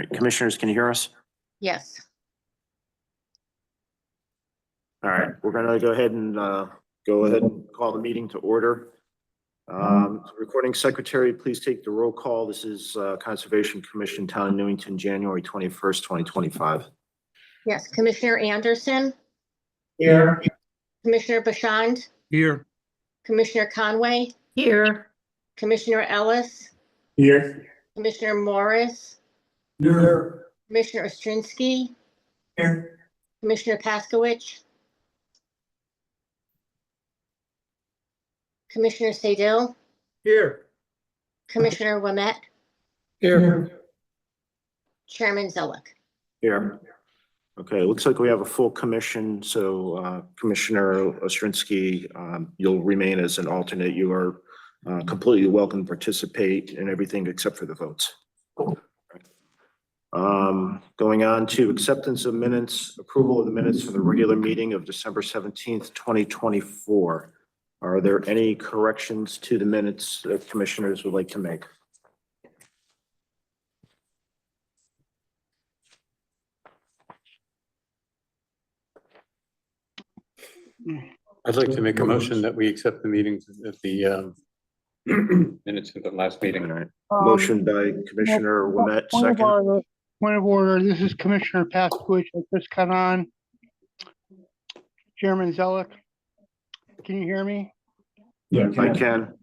right, commissioners, can you hear us? Yes. All right, we're gonna go ahead and call the meeting to order. Recording secretary, please take the roll call. This is Conservation Commission, Town of Newington, January 21st, 2025. Yes. Commissioner Anderson, Here. Commissioner Bashand, Here. Commissioner Conway, Here. Commissioner Ellis, Here. Commissioner Morris, Here. Commissioner Ostrinsky, Here. Commissioner Paskowitz, Commissioner Sadil, Here. Commissioner Wimett, Here. Chairman Zellick. Here. Okay, looks like we have a full commission. So Commissioner Ostrinsky, you'll remain as an alternate. You are completely welcome to participate in everything except for the votes. Going on to acceptance of minutes, approval of the minutes for the regular meeting of December 17th, 2024. Are there any corrections to the minutes that commissioners would like to make? I'd like to make a motion that we accept the meetings at the minutes of the last meeting. All right. Motion by Commissioner Wimett, second. Point of order, this is Commissioner Paskowitz. I just got on. Chairman Zellick, can you hear me? Yeah, I can.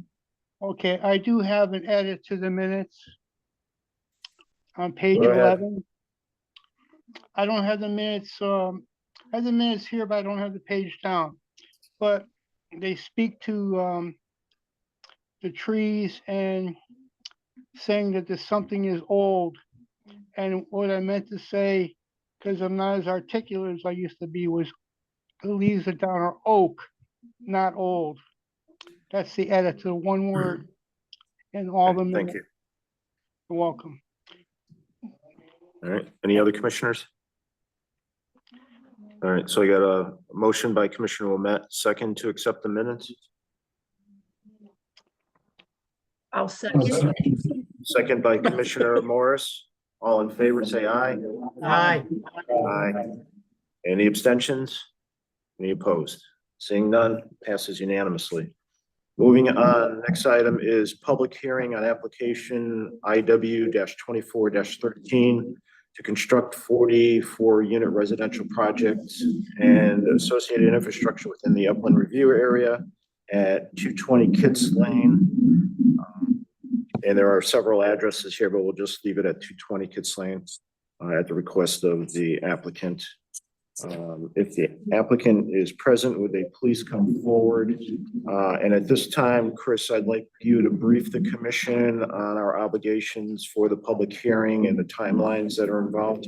Okay, I do have an edit to the minutes on page Go ahead. 11. I don't have the minutes, I have the minutes here, but I don't have the page down. But they speak to the trees and saying that there's something is old. And what I meant to say, because I'm not as articulate as I used to be, was the leaves are down are oak, not old. That's the edit to one word in all the Thank minutes. you. You're welcome. All right, any other commissioners? All right, so I got a motion by Commissioner Wimett, second to accept the minutes, I'll second. second by Commissioner Morris. All in favor, say aye. Aye. Aye. Any abstentions? Any opposed? Seeing none, passes unanimously. Moving on, next item is public hearing on application IW-24-13 to construct 44-unit residential projects and associated infrastructure within the upland review area at 220 Kitts Lane. And there are several addresses here, but we'll just leave it at 220 Kitts Lane at the request of the applicant. If the applicant is present, would they please come forward? And at this time, Chris, I'd like you to brief the commission on our obligations for the public hearing and the timelines that are involved.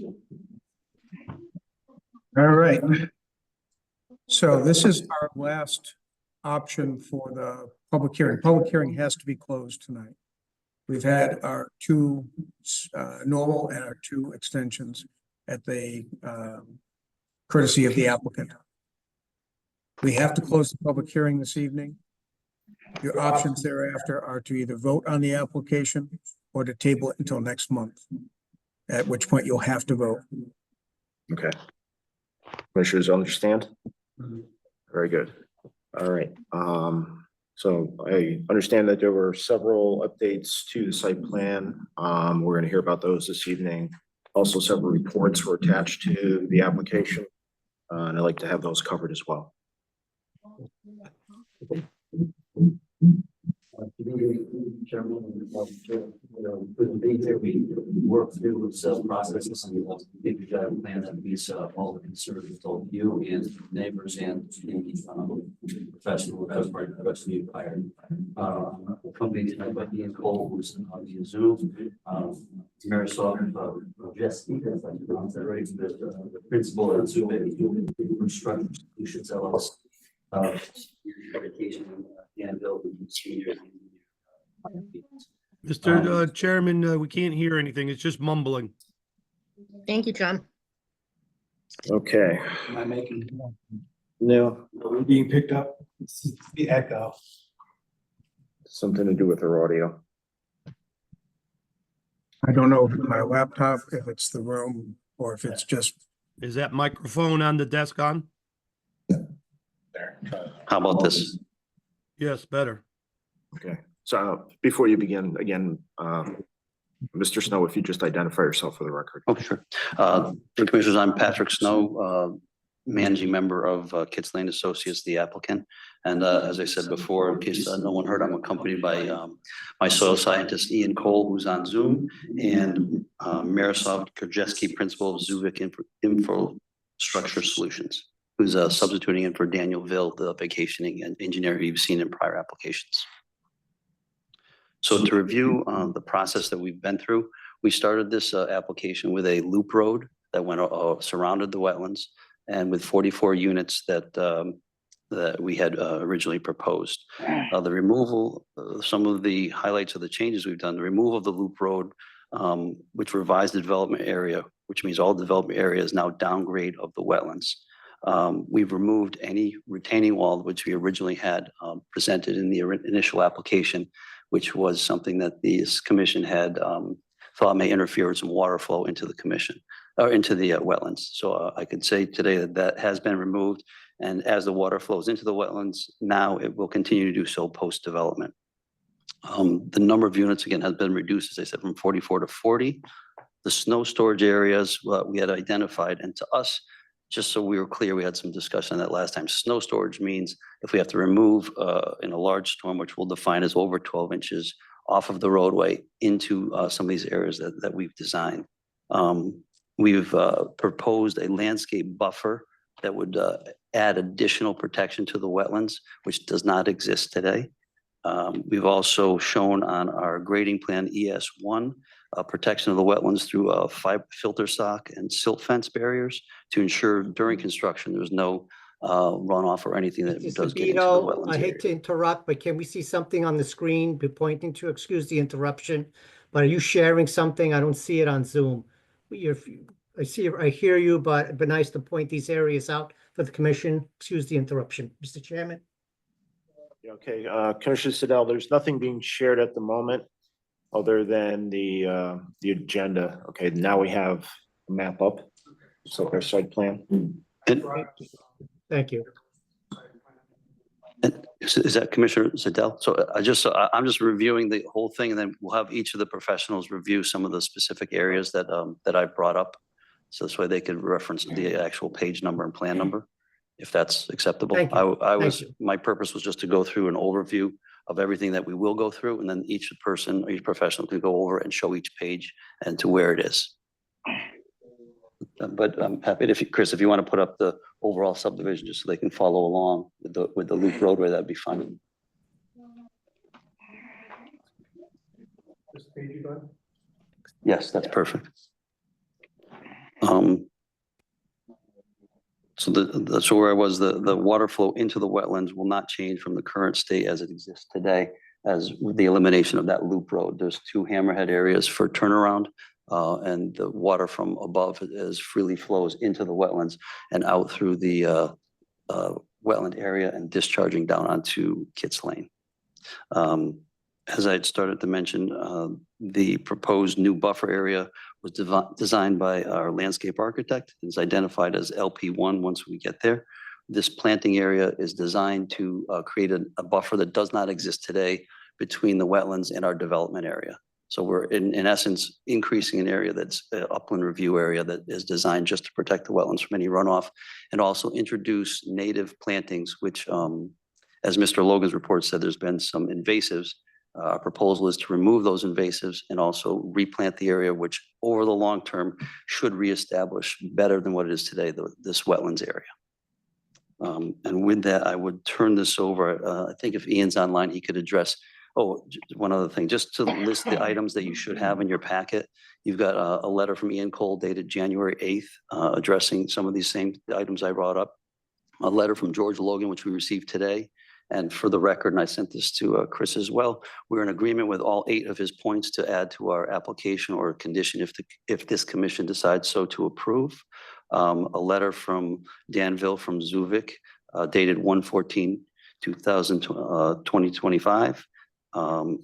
All right. So this is our last option for the public hearing. Public hearing has to be closed tonight. We've had our two normal and our two extensions at the courtesy of the applicant. We have to close the public hearing this evening. Your options thereafter are to either vote on the application or to table it until next month, at which point you'll have to vote. Okay. Commissioners understand? Very good. All right. So I understand that there were several updates to the site plan. We're going to hear about those this evening. Also, several reports were attached to the application. And I'd like to have those covered as well. We work through sales processes and we'll give you a plan that meets all the concerns of both you and neighbors and the professional you hired. Company tonight by Ian Cole, who's on the Zoom. Marisol Jesse, if I can pronounce that right, the principal at Construction Solutions LLC. Education and building senior. Mr. Chairman, we can't hear anything. It's just mumbling. Thank you, John. Okay. Am I making? No, Are we being picked up? It's the echo. something to do with her audio. I don't know if it's my laptop, if it's the room, or if it's just, Is that microphone on the desk on? How about this? Yes, better. Okay, so before you begin, again, Mr. Snow, if you just identify yourself for the record. Oh, sure. Commissioners, I'm Patrick Snow, managing member of Kits Lane Associates, the applicant. And as I said before, in case no one heard, I'm accompanied by my soil scientist, Ian Cole, who's on Zoom, and Miroslav Krajewski, principal of Zuvik Infrastructure Solutions, who's substituting in for Daniel Ville, the vacationing and engineer you've seen in prior applications. So to review the process that we've been through, we started this application with a loop road that went surrounded the wetlands, and with 44 units that that we had originally proposed. The removal, some of the highlights of the changes we've done, the removal of the loop road, which revised the development area, which means all development area is now downgrade of the wetlands. We've removed any retaining wall, which we originally had presented in the initial application, which was something that this commission had thought may interfere with some water flow into the commission or into the wetlands. So I could say today that that has been removed. And as the water flows into the wetlands, now it will continue to do so post-development. The number of units, again, has been reduced, as I said, from 44 to 40. The snow storage areas we had identified, and to us, just so we were clear, we had some discussion on that last time. Snow storage means if we have to remove in a large storm, which we'll define as over 12 inches off of the roadway into some of these areas that we've designed. We've proposed a landscape buffer that would add additional protection to the wetlands, which does not exist today. We've also shown on our grading plan ES1 protection of the wetlands through fiber filter sock and silt fence barriers to ensure during construction there's no runoff or anything that Mr. does get into the Vito, wetlands I hate area. to interrupt, but can we see something on the screen be pointing to, excuse the interruption, but are you sharing something? I don't see it on Zoom. I hear you, but it'd be nice to point these areas out for the commission. Excuse the interruption, Mr. Chairman. Okay, Commissioner Siddell, there's nothing being shared at the moment other than the agenda. Okay, now we have a map up. So our site plan. And Thank you. is that Commissioner Siddell? So I'm just reviewing the whole thing, and then we'll have each of the professionals review some of the specific areas that that I brought up. So this way they could reference the actual page number and plan number, if that's acceptable. Thank you. My purpose was just to go through an overview of everything that we will go through, and then each person, each professional can go over and show each page and to where it is. But I'm happy Chris, if you want to put up the overall subdivision, just so they can follow along with the loop roadway, that'd be fine. Yes, that's perfect. So that's where I was. The water flow into the wetlands will not change from the current state as it exists today, as with the elimination of that loop road. There's 2 hammerhead areas for turnaround, and the water from above as freely flows into the wetlands and out through the wetland area and discharging down onto Kits Lane. As I had started to mention, the proposed new buffer area was designed by our landscape architect. It's identified as LP1 once we get there. This planting area is designed to create a buffer that does not exist today between the wetlands and our development area. So we're in essence increasing an area that's an upland review area that is designed just to protect the wetlands from any runoff, and also introduce native plantings, which as Mr. Logan's report said, there's been some invasives. Our proposal is to remove those invasives and also replant the area, which over the long term should reestablish better than what it is today, this wetlands area. And with that, I would turn this over. I think if Ian's online, he could address. Oh, one other thing, just to list the items that you should have in your packet. You've got a letter from Ian Cole dated January 8th, addressing some of these same items I brought up. A letter from George Logan, which we received today. And for the record, and I sent this to Chris as well, we're in agreement with all 8 of his points to add to our application or condition if this commission decides so to approve. A letter from Dan Ville from Zuvik, dated 1/14/2025.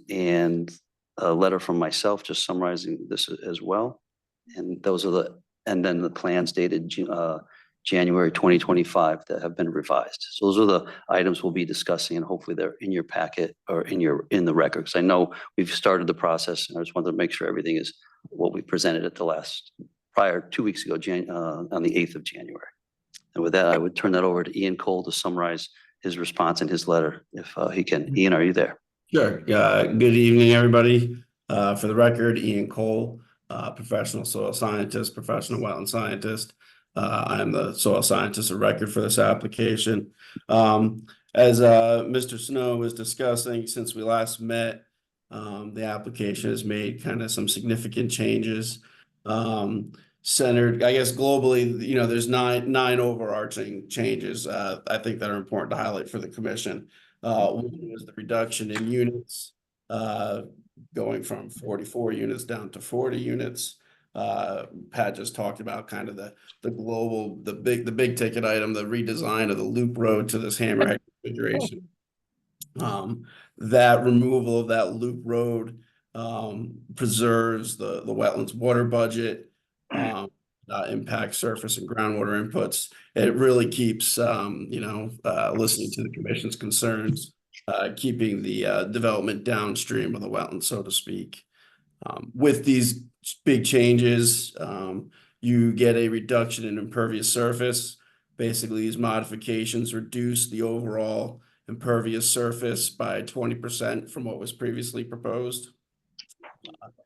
And a letter from myself just summarizing this as well. And those are and then the plans dated January 2025 that have been revised. So those are the items we'll be discussing, and hopefully they're in your packet or in the record. Because I know we've started the process, and I just wanted to make sure everything is what we presented at the prior 2 weeks ago, on the 8th of January. And with that, I would turn that over to Ian Cole to summarize his response in his letter, if he can. Ian, are you there? Sure. Good evening, everybody. For the record, Ian Cole, professional soil scientist, professional wetland scientist. I am the soil scientist of record for this application. As Mr. Snow was discussing, since we last met, the application has made kind of some significant changes. Centered, I guess, globally, there's nine overarching changes, I think, that are important to highlight for the commission. One was the reduction in units, going from 44 units down to 40 units. Pat just talked about kind of the global, the big ticket item, the redesign of the loop road to this hammerhead configuration. That removal of that loop road preserves the wetlands water budget, impacts surface and groundwater inputs. It really keeps, listening to the commission's concerns, keeping the development downstream of the wetland, so to speak. With these big changes, you get a reduction in impervious surface. Basically, these modifications reduce the overall impervious surface by 20% from what was previously proposed.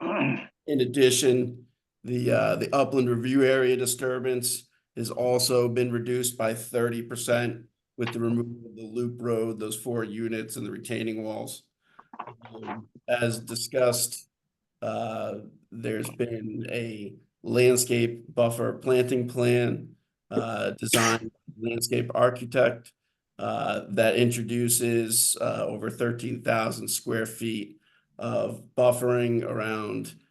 In addition, the upland review area disturbance has also been reduced by 30% with the removal of the loop road, those 4 units, and the retaining walls. As discussed, there's been a landscape buffer planting plan designed landscape architect that introduces over 13,000 square feet of buffering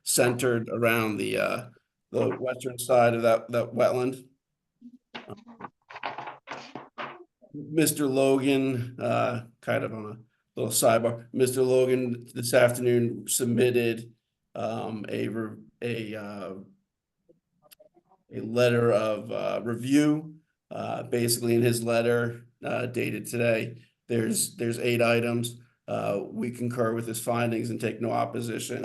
centered around the western side of that wetland. Mr. Logan, kind of on a little sidebar, Mr. Logan this afternoon submitted a letter of review. Basically, in his letter dated today, there's 8 items. We concur with his findings and take no opposition.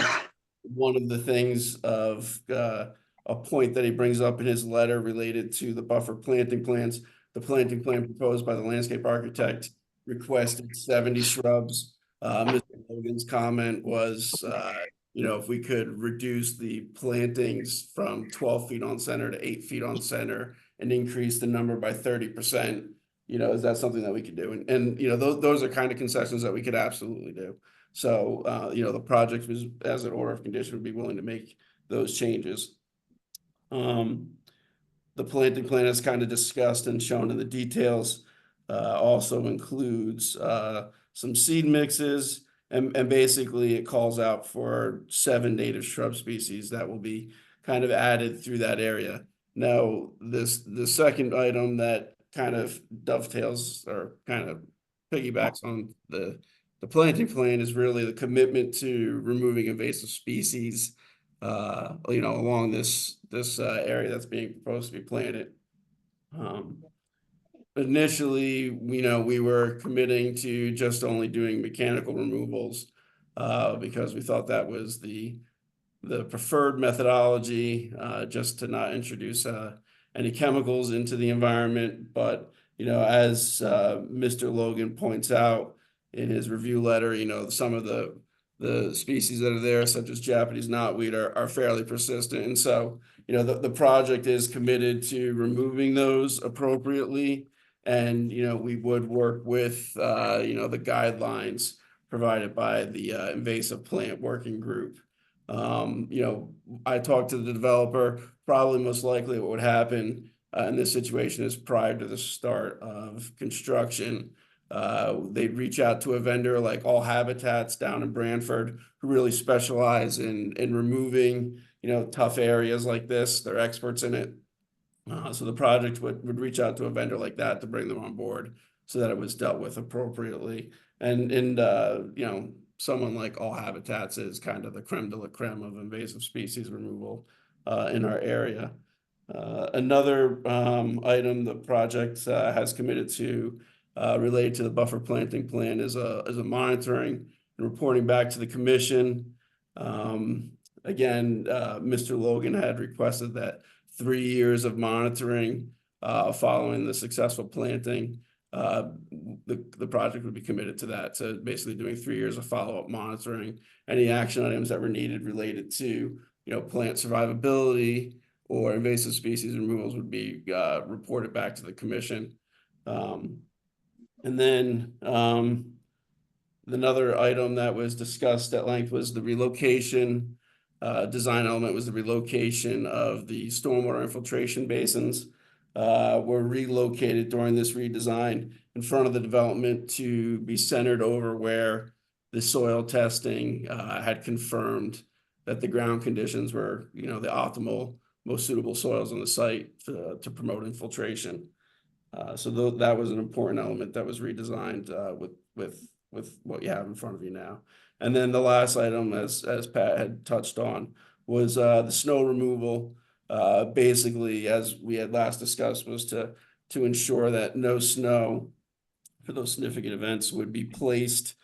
One of the things of a point that he brings up in his letter related to the buffer planting plans, the planting plan proposed by the landscape architect requested 70 shrubs. Mr. Logan's comment was, if we could reduce the plantings from 12 feet on center to 8 feet on center and increase the number by 30%, is that something that we could do? And those are kind of concessions that we could absolutely do. So, the project was, as an order of condition, would be willing to make those changes. The planting plan is kind of discussed and shown in the details, also includes some seed mixes, and basically it calls out for 7 native shrub species that will be kind of added through that area. Now, the second item that kind of dovetails or kind of piggybacks on the planting plan is really the commitment to removing invasive species, along this area that's being proposed to be planted. Initially, we were committing to just only doing mechanical removals, because we thought that was the preferred methodology, just to not introduce any chemicals into the environment. But as Mr. Logan points out in his review letter, some of the species that are there, such as Japanese knotweed, are fairly persistent. And so, the project is committed to removing those appropriately. And, we would work with, the guidelines provided by the invasive plant working group. I talked to the developer. Probably most likely what would happen in this situation is prior to the start of construction, they'd reach out to a vendor like All Habitats down in Branford, who really specialize in removing, tough areas like this. They're experts in it. So the project would reach out to a vendor like that to bring them on board so that it was dealt with appropriately. And someone like All Habitats is kind of the creme de la creme of invasive species removal in our area. Another item the project has committed to related to the buffer planting plan is a monitoring and reporting back to the commission. Again, Mr. Logan had requested that 3 years of monitoring following the successful planting. The project would be committed to that. So basically doing 3 years of follow-up monitoring, any action items that were needed related to, plant survivability or invasive species removals would be reported back to the commission. And then another item that was discussed at length was the relocation. Design element was the relocation of the stormwater infiltration basins. Were relocated during this redesign in front of the development to be centered over where the soil testing had confirmed that the ground conditions were, the optimal, most suitable soils on the site to promote infiltration. So that was an important element that was redesigned with what you have in front of you now. And then the last item, as Pat had touched on, was the snow removal. Basically, as we had last discussed, was to ensure that no snow for those significant events would be placed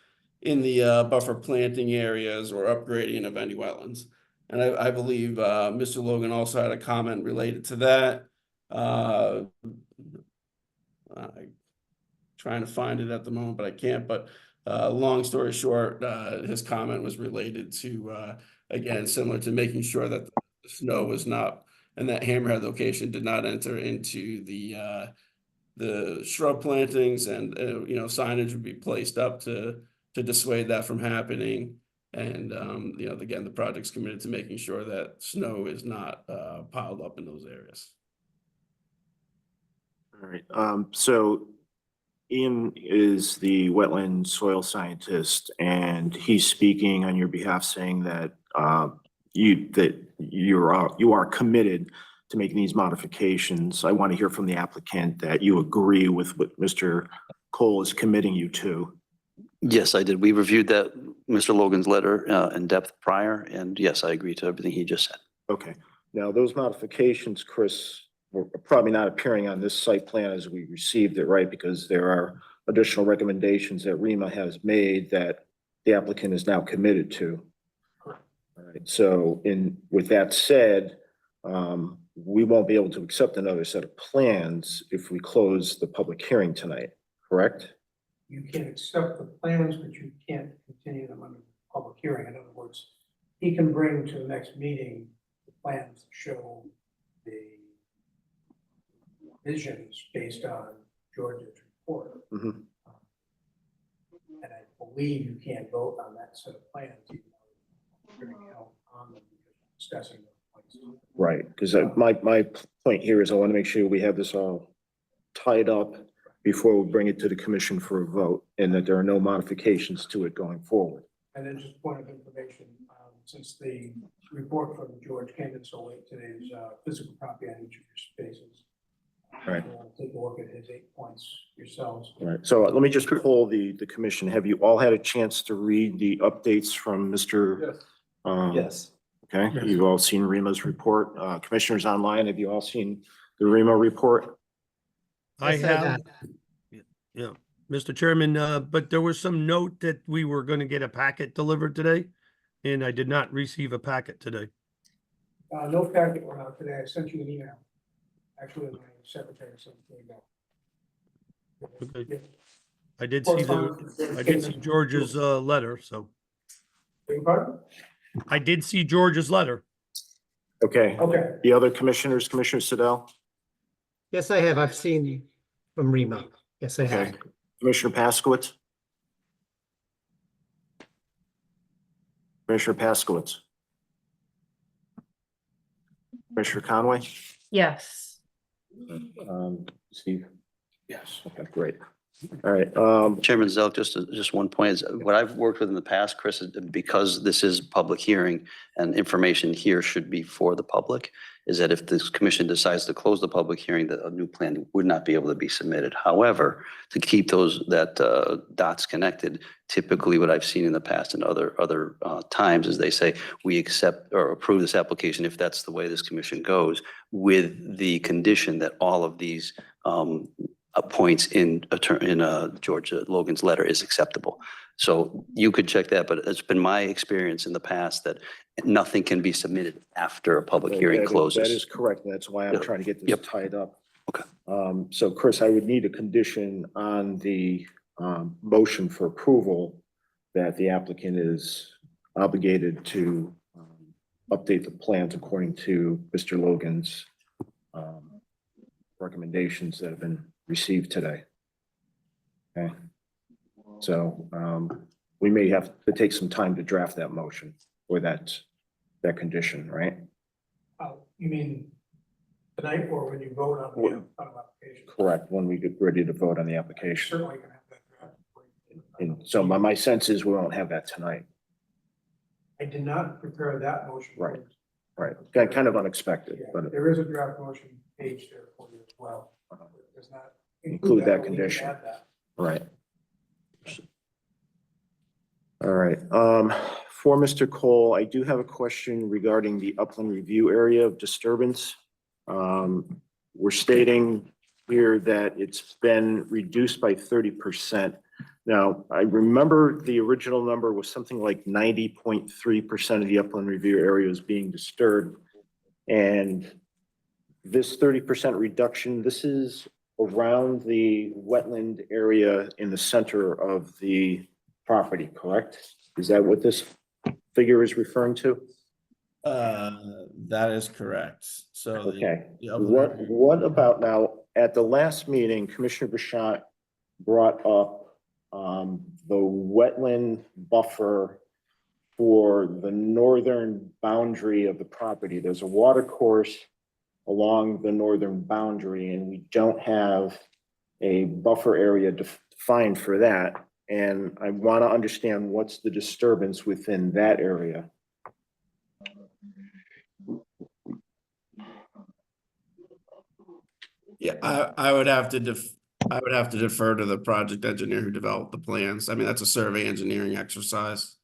in the buffer planting areas or upgrading of any wetlands. And I believe Mr. Logan also had a comment related to that. I'm trying to find it at the moment, but I can't. But long story short, his comment was related to, again, similar to making sure that the snow was not, and that hammerhead location did not enter into the shrub plantings, and signage would be placed up to dissuade that from happening. And again, the project's committed to making sure that snow is not piled up in those areas. All right, so Ian is the wetland soil scientist, and he's speaking on your behalf, saying that you are committed to making these modifications. I want to hear from the applicant that you agree with what Mr. Cole is committing you to. Yes, I did. We reviewed that, Mr. Logan's letter in depth prior, and yes, I agree to everything he just said. Okay, now those modifications, Chris, were probably not appearing on this site plan as we received it, right? Because there are additional recommendations that REMA has made that the applicant is now committed to. All right, so with that said, we won't be able to accept another set of plans if we close the public hearing tonight, correct? You can accept the plans, but you can't continue them under public hearing. In other words, he can bring to the next meeting the plans that show the visions based on George's report. Mhm. And I believe you can't vote on that set of plans, even though you're hearing held on them because we're discussing them. Right, because my point here is I want to make sure we have this all tied up before we bring it to the commission for a vote, and that there are no modifications to it going forward. And then just point of information, since the report from George came in so late today, there's physical copy on each of your spaces. Right. Take a look at his 8 points yourselves. All right, so let me just poll the commission. Have you all had a chance to read the updates from Mr.? Yes. Yes. Okay, Yes. you've all seen REMA's report. Commissioners online, have you all seen the REMA report? I Yes, have, yeah, Mr. Chairman, but there was some note that we were going to get a packet delivered today, and I did not receive a packet today. No packet went out today. I sent you an email. Actually, my secretary sent me an email. Okay. I did see George's letter, so Beg your pardon? I did see George's letter. Okay, Okay. the other commissioners, Commissioner Siddell? Yes, I have. I've seen from Rima. Yes, I have. Okay, Commissioner Paskowitz? Commissioner Paskowitz? Commissioner Conway? Yes. Steve? Yes. Okay, great. All right, Chairman Zell, just one point is what I've worked with in the past, Chris, is because this is public hearing and information here should be for the public, is that if this commission decides to close the public hearing, that a new plan would not be able to be submitted. However, to keep that dots connected, typically what I've seen in the past and other times is they say, we accept or approve this application if that's the way this commission goes, with the condition that all of these points in George Logan's letter is acceptable. So you could check that, but it's been my experience in the past that nothing can be submitted after a public hearing closes. That is correct. That's why I'm Yep. trying to get this Yep. tied up. Okay. So Chris, I would need a condition on the, motion for approval that the applicant is obligated to, update the plans according to Mr. Logan's, recommendations that have been received today. Okay. So, we may have to take some time to draft that motion or that condition, right? You mean tonight or when you vote on Well- the application? Correct, when we get ready to vote on the application. Certainly gonna have that draft. And so my sense is we won't have that tonight. I did not prepare that motion. Right. Right, kind of unexpected, Yeah, but there is a draft motion page there for you as well. It does not Include that but we can condition. add that. right. All right, for Mr. Cole, I do have a question regarding the upland review area of disturbance. We're stating here that it's been reduced by 30%. Now, I remember the original number was something like 90.3% of the upland review area is being disturbed. And this 30% reduction, this is around the wetland area in the center of the property, correct? Is that what this figure is referring to? That is correct. So. Okay, the upland review- what about now, at the last meeting, Commissioner Bashant brought up the wetland buffer for the northern boundary of the property. There's a water course along the northern boundary, and we don't have a buffer area defined for that. And I want to understand what's the disturbance within that area. Yeah, I would have to defer to the project engineer who developed the plans. I mean, that's a survey engineering exercise.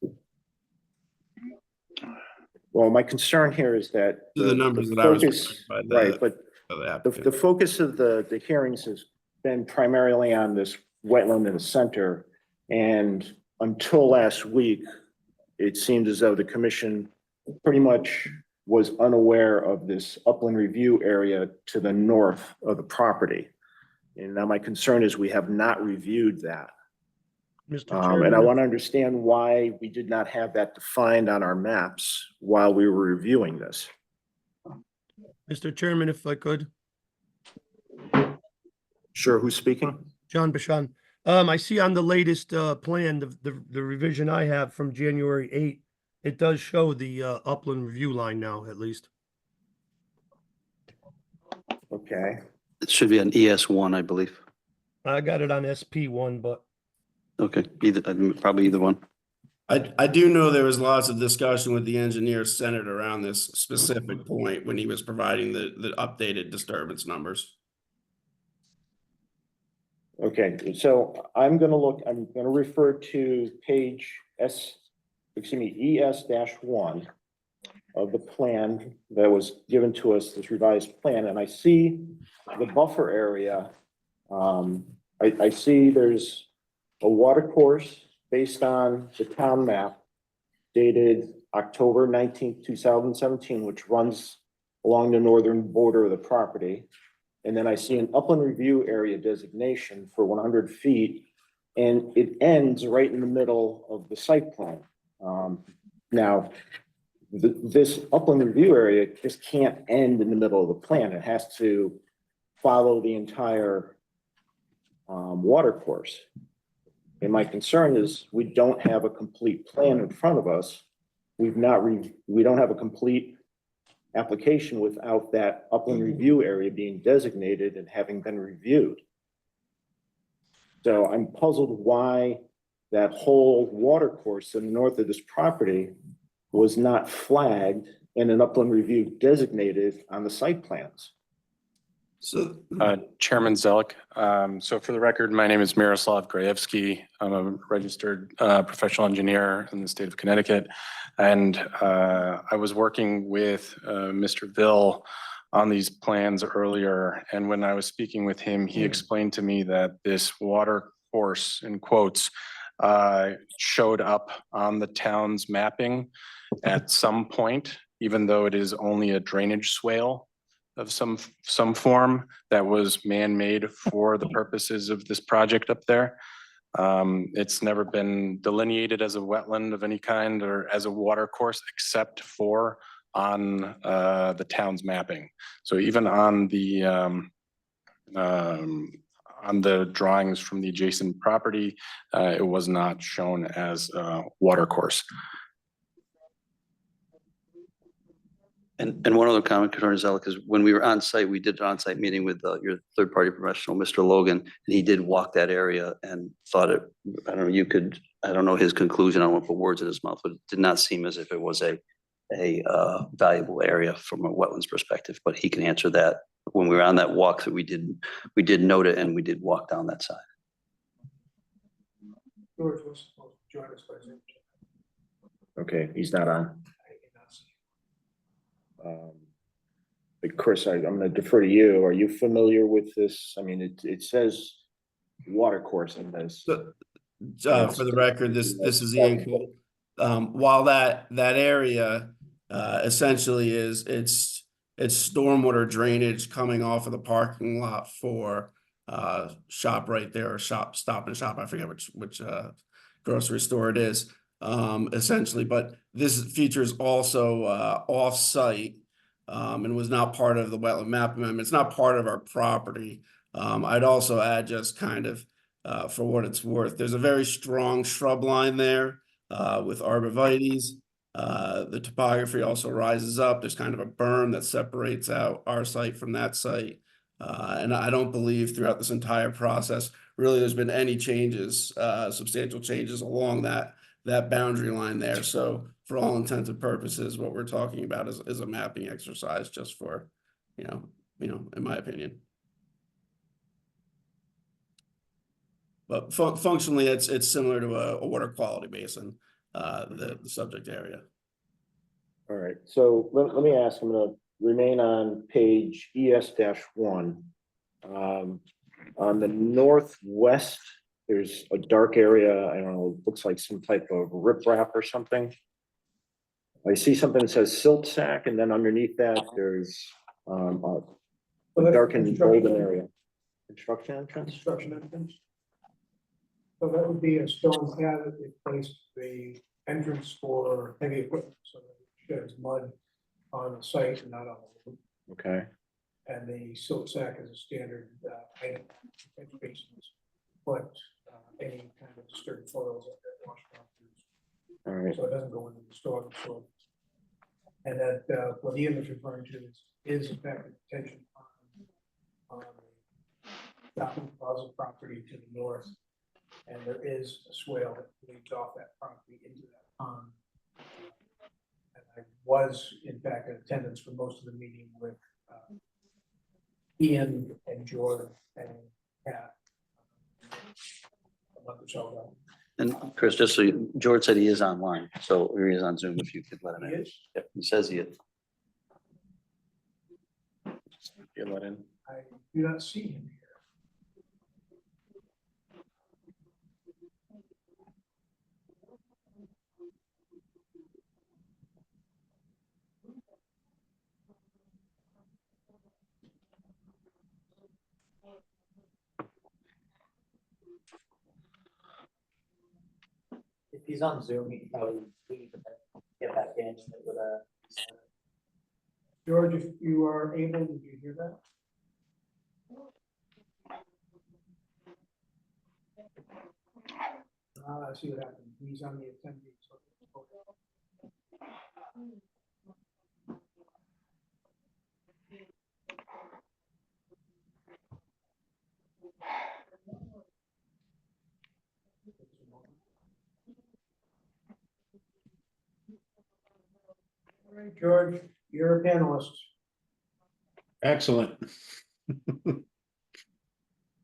Well, my concern here is that The numbers that I was focus, provided by right, but the the applicant. focus of the hearings has been primarily on this wetland in the center. And until last week, it seemed as though the commission pretty much was unaware of this upland review area to the north of the property. And now my concern is we have not reviewed that. Mr. And I Chairman, want to understand why we did not have that defined on our maps while we were reviewing this. Mr. Chairman, if I could, Sure, who's speaking? John Bashan. I see on the latest plan, the revision I have from January 8, it does show the upland review line now, at least. Okay, It should be an ES1, I believe. I got it on SP1, but Okay, probably either one. I do know there was lots of discussion with the engineer centered around this specific point when he was providing the updated disturbance numbers. okay, so I'm gonna refer to page ES-1 of the plan that was given to us, this revised plan, and I see the buffer area. I see there's a water course based on the town map dated October 19th, 2017, which runs along the northern border of the property. And then I see an upland review area designation for 100 feet, and it ends right in the middle of the site plan. Now, this upland review area just can't end in the middle of the plan. It has to follow the entire water course. And my concern is we don't have a complete plan in front of us. We don't have a complete application without that upland review area being designated and having been reviewed. So I'm puzzled why that whole water course in the north of this property was not flagged in an upland review designated on the site plans. So, Chairman Zelik. So for the record, my name is Miroslav Grajewski. I'm a registered professional engineer in the state of Connecticut. And I was working with Mr. Ville on these plans earlier. And when I was speaking with him, he explained to me that this water course, in quotes, showed up on the town's mapping at some point, even though it is only a drainage swale of some form that was man-made for the purposes of this project up there. It's never been delineated as a wetland of any kind or as a water course, except for on the town's mapping. So even on the drawings from the adjacent property, it was not shown as a water course. And one other comment, Commissioner Zelik, is when we were on site, we did an on-site meeting with your third-party professional, Mr. Logan, and he did walk that area and thought it, I don't know, I don't know his conclusion, I don't want to put words in his mouth, but it did not seem as if it was a valuable area from a wetlands perspective, but he can answer that. When we were on that walk, that we did note it and we did walk down that side. George was supposed to join us by Zoom. Okay, he's not on. But Chris, I'm going to defer to you. Are you familiar with this? I mean, it says water course in this. for the record, this is Ian Cole. While that area essentially is it's stormwater drainage coming off of the parking lot for shop right there, or Stop and Shop. I forget which grocery store it is. Essentially, but this features also off-site and was not part of the wetland map amendment. It's not part of our property. I'd also add, just kind of for what it's worth, there's a very strong shrub line there with arborvitaes. The topography also rises up. There's kind of a berm that separates out our site from that site. And I don't believe throughout this entire process, really there's been any changes, substantial changes along that boundary line there. So for all intents and purposes, what we're talking about is a mapping exercise, just for, you know, in my opinion. But functionally, it's similar to a water quality basin, the subject area. All right, so let me ask, I'm going to remain on page ES-1. On the northwest, there's a dark area, I don't know, looks like some type of riprap or something. I see something that says silt sack, and then underneath that, there's a darkened golden area. Construction entrance? Construction entrance. So that would be a stone pad that replaced the entrance for heavy equipment, so that it sheds mud on the site and not on the roof. Okay, And the silt sack is a standard item, catch basins, but any kind of disturbed soils that get washed off. all right. So it doesn't go into the storm. So, and that what Ian was referring to is in fact a detention pond on the Shopping Plaza property to the north, and there is a swale that leads off that property into that pond. And I was in fact in attendance for most of the meeting with Ian and Jordan and Pat a month or so ago. And Chris, just so George said he is online, so he is on Zoom, if you could let him He in. is? Yep, he says he is. You let in. I do not see him here. If he's on Zoom, he can probably leave and then get back in with a. George, if you are able, did you hear that? I see what happened. He's on the attendee. right, George, you're a panelist. Excellent.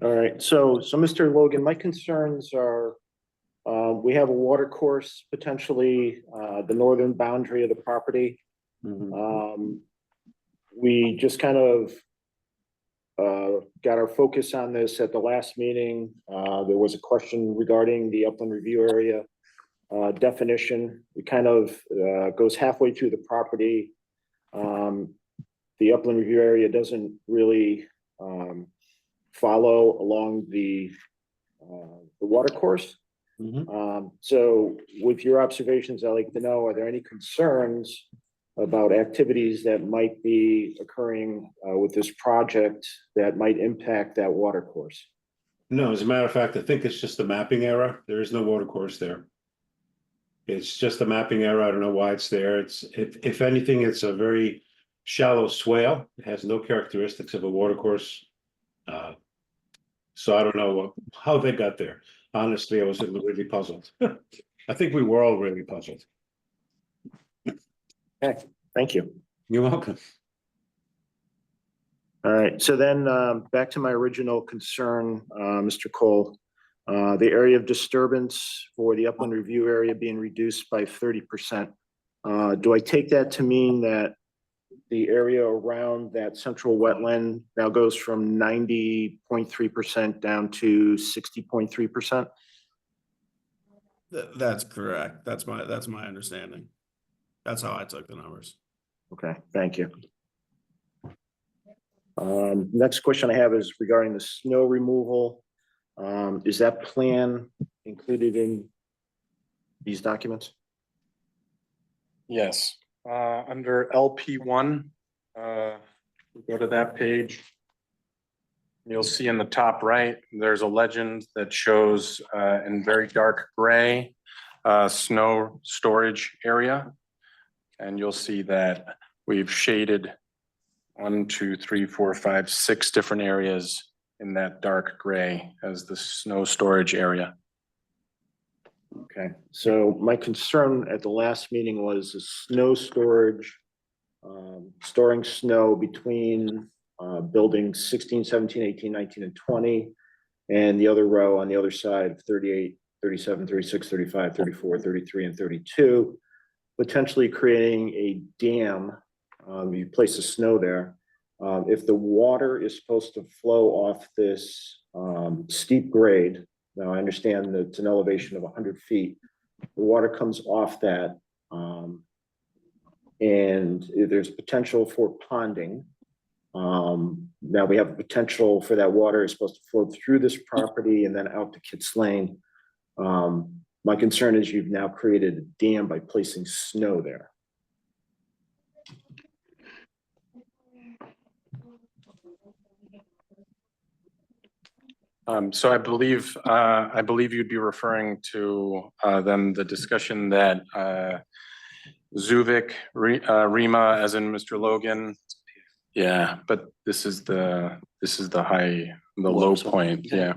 All right, so Mr. Logan, my concerns are, we have a water course potentially, the northern boundary of the property. We just kind of got our focus on this at the last meeting. There was a question regarding the upland review area definition. It kind of goes halfway through the property. The upland review area doesn't really follow along the water course. So with your observations, I'd like to know, are there any concerns about activities that might be occurring with this project that might impact that water course? No, as a matter of fact, I think it's just a mapping error. There is no water course there. It's just a mapping error. I don't know why it's there. It's, if anything, it's a very shallow swale. It has no characteristics of a water course. So I don't know how they got there. Honestly, I was really puzzled. I think we were all really puzzled. Okay, thank you. You're welcome. All right, so then back to my original concern, Mr. Cole. The area of disturbance for the upland review area being reduced by 30%. Do I take that to mean that the area around that central wetland now goes from 90.3% down to 60.3%? That's correct. That's my understanding. That's how I took the numbers. Okay, thank you. Next question I have is regarding the snow removal. Is that plan included in these documents? Yes, under LP1, go to that page. You'll see in the top right, there's a legend that shows in very dark gray, snow storage area. And you'll see that we've shaded 1, 2, 3, 4, 5, 6 different areas in that dark gray as the snow storage area. Okay, so my concern at the last meeting was the snow storage, storing snow between buildings 16, 17, 18, 19, and 20, and the other row on the other side, 38, 37, 36, 35, 34, 33, and 32, potentially creating a dam. You place the snow there. If the water is supposed to flow off this steep grade, now I understand that it's an elevation of 100 feet, the water comes off that, and there's potential for ponding. Now we have a potential for that water is supposed to flow through this property and then out to Kits Lane. My concern is you've now created a dam by placing snow there. So I believe you'd be referring to then the discussion that Zuvik, Rima, as in Mr. Logan. Yeah, but this is the low point. Yeah.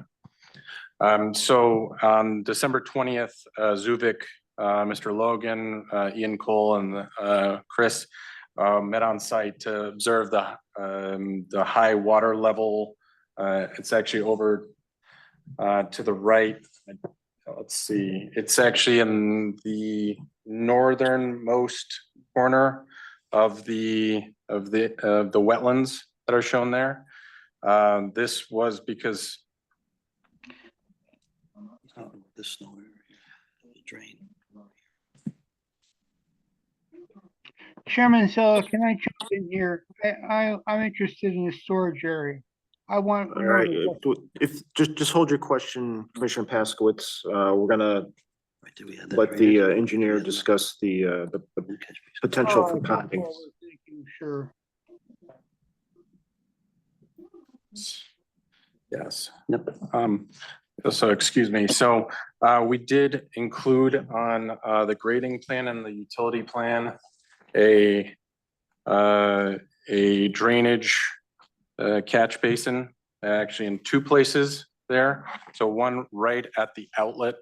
So on December 20th, Zuvik, Mr. Logan, Ian Cole, and Chris met on site to observe the high water level. It's actually over to the right. Let's see. It's actually in the northernmost corner of the wetlands that are shown there. This was because The snow area, the drain. Chairman Zella, can I jump in here? I'm interested in the storage area. I want. All right, if just hold your question, Commissioner Paskowitz. We're gonna let the engineer discuss the potential for ponding. Sure. yes. So excuse me. So we did include on the grading plan and the utility plan a drainage catch basin, actually in 2 places there. So one right at the outlet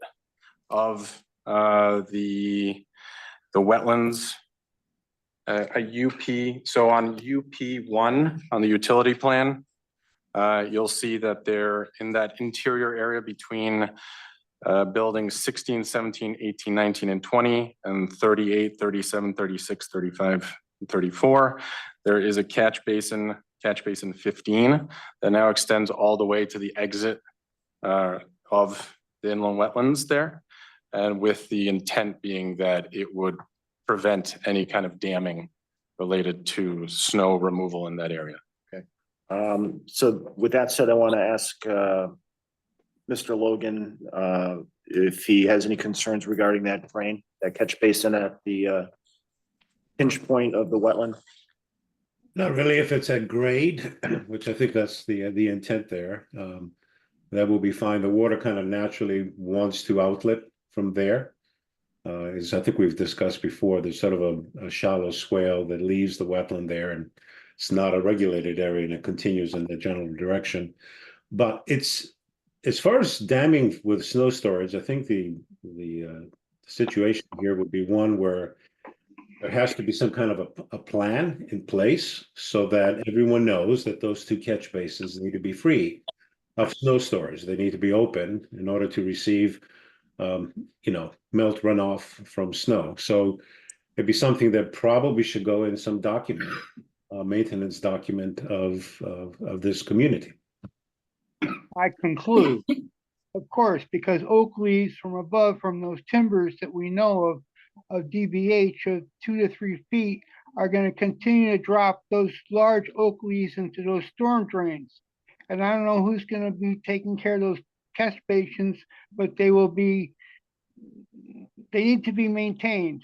of the wetlands a UP, so on UP1, on the utility plan, you'll see that they're in that interior area between buildings 16, 17, 18, 19, and 20, and 38, 37, 36, 35, and 34. There is a catch basin 15, that now extends all the way to the exit of the inland wetlands there. And with the intent being that it would prevent any kind of damming related to snow removal in that area. So with that said, I want to ask Mr. Logan if he has any concerns regarding that drain, that catch basin at the pinch point of the wetland. Not really if it's at grade, which I think that's the intent there. That will be fine. The water kind of naturally wants to outlet from there. As I think we've discussed before, there's sort of a shallow swale that leaves the wetland there, and it's not a regulated area, and it continues in the general direction. But it's, as far as damming with snow storage, I think the situation here would be one where there has to be some kind of a plan in place so that everyone knows that those two catch basins need to be free of snow storage. They need to be open in order to receive, melt runoff from snow. So it'd be something that probably should go in some document, maintenance document of this community. I conclude, of course, because oak leaves from above, from those timbers that we know of DBH of 2 to 3 feet, are going to continue to drop those large oak leaves into those storm drains. And I don't know who's going to be taking care of those catch basins, but they need to be maintained.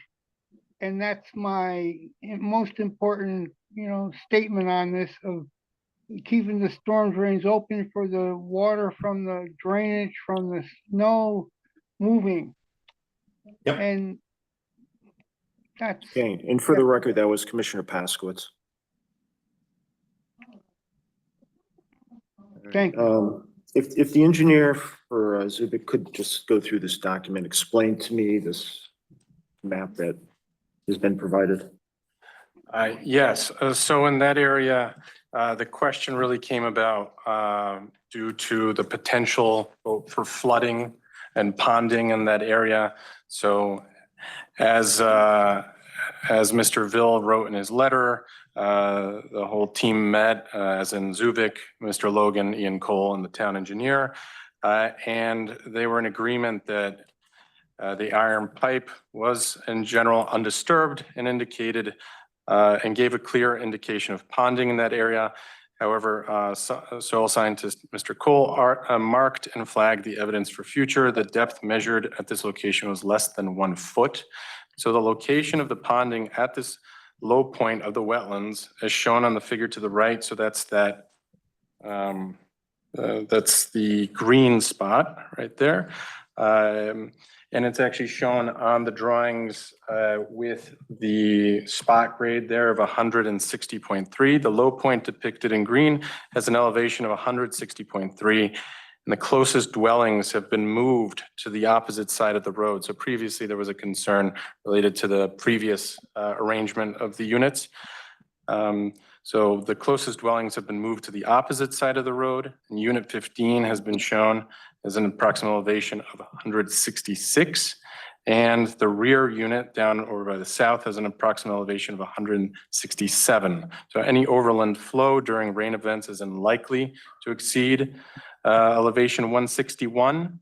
And that's my most important, statement on this, of keeping the storm drains open for the water from the drainage, from the snow moving. Yep. And that's, Okay, and for the record, that was Commissioner Paskowitz. thank you. If the engineer for Zubik could just go through this document, explain to me this map that has been provided. Yes, so in that area, the question really came about due to the potential for flooding and ponding in that area. So as Mr. Ville wrote in his letter, the whole team met, as in Zubik, Mr. Logan, Ian Cole, and the town engineer, and they were in agreement that the iron pipe was in general undisturbed and indicated and gave a clear indication of ponding in that area. However, soil scientist Mr. Cole marked and flagged the evidence for future. The depth measured at this location was less than 1 foot. So the location of the ponding at this low point of the wetlands is shown on the figure to the right. So that's that's the green spot right there. And it's actually shown on the drawings with the spot grade there of 160.3. The low point depicted in green has an elevation of 160.3, and the closest dwellings have been moved to the opposite side of the road. So previously there was a concern related to the previous arrangement of the units. So the closest dwellings have been moved to the opposite side of the road, and unit 15 has been shown as an approximate elevation of 166, and the rear unit down over by the south has an approximate elevation of 167. So any overland flow during rain events is unlikely to exceed elevation 161,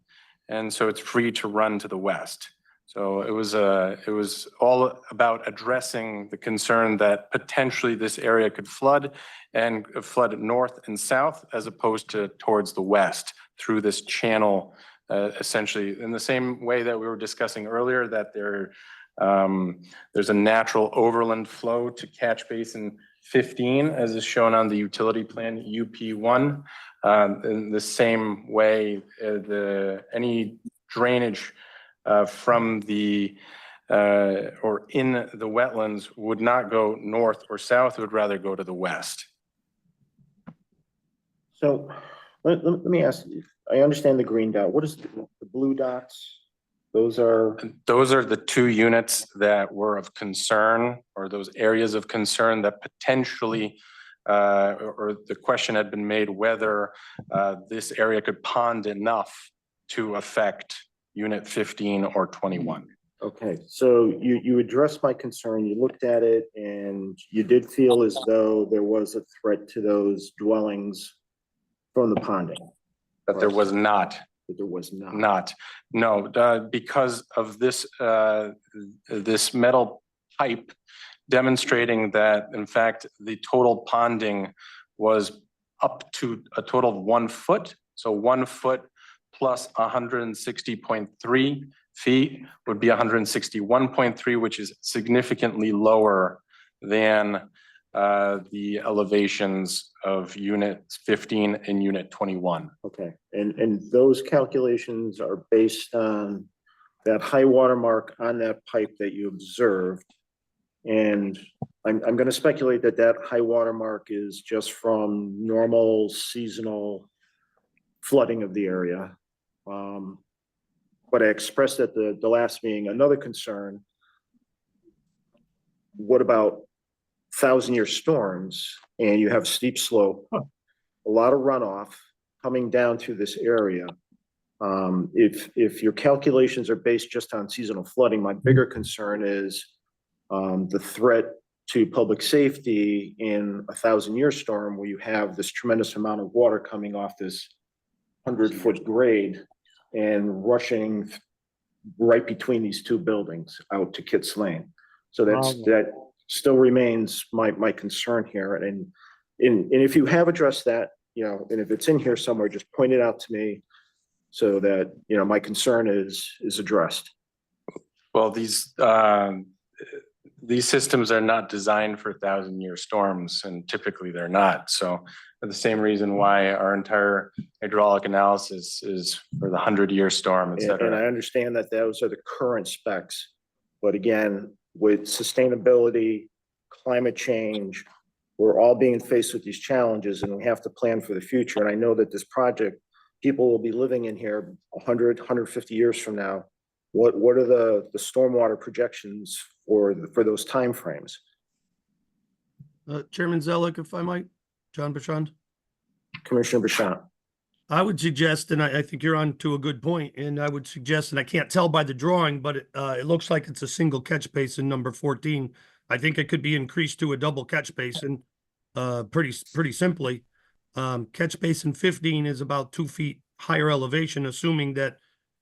and so it's free to run to the west. So it was all about addressing the concern that potentially this area could flood, and flood north and south as opposed to towards the west through this channel, essentially in the same way that we were discussing earlier, that there's a natural overland flow to catch basin 15, as is shown on the utility plan UP1. In the same way, any drainage from the or in the wetlands would not go north or south, it would rather go to the west. So let me ask you, I understand the green dot. What is the blue dots? Those are, Those are the two units that were of concern, or those areas of concern that potentially, or the question had been made whether this area could pond enough to affect unit 15 or 21. okay, so you addressed my concern, you looked at it, and you did feel as though there was a threat to those dwellings from the ponding, But there was not. but there was not. No, because of this, this metal pipe demonstrating that, in fact, the total ponding was up to a total of 1 foot. So 1 foot plus 160.3 feet would be 161.3, which is significantly lower than the elevations of unit 15 and unit 21. Okay, and those calculations are based on that high water mark on that pipe that you observed. And I'm gonna speculate that that high water mark is just from normal seasonal flooding of the area. But I expressed at the last meeting another concern. What about 1,000-year storms, and you have steep slope, a lot of runoff coming down through this area? If your calculations are based just on seasonal flooding, my bigger concern is the threat to public safety in a 1,000-year storm, where you have this tremendous amount of water coming off this 100-foot grade and rushing right between these two buildings out to Kitts Lane. So that still remains my concern here. And if you have addressed that, you know, and if it's in here somewhere, just point it out to me so that, you know, my concern is addressed. Well, these systems are not designed for 1,000-year storms, and typically they're not. So for the same reason why our entire hydraulic analysis is for the 100-year storm, et And I cetera. understand that those are the current specs, but again, with sustainability, climate change, we're all being faced with these challenges, and we have to plan for the future. And I know that this project, people will be living in here 100, 150 years from now. What are the stormwater projections for those timeframes? Chairman Zellick, if I might, John Bouchard. Commissioner Bouchard. I would suggest, and I think you're on to a good point, and I would suggest, and I can't tell by the drawing, but it looks like it's a single catch basin, number 14. I think it could be increased to a double catch basin, pretty simply. Catch basin 15 is about 2 feet higher elevation, assuming that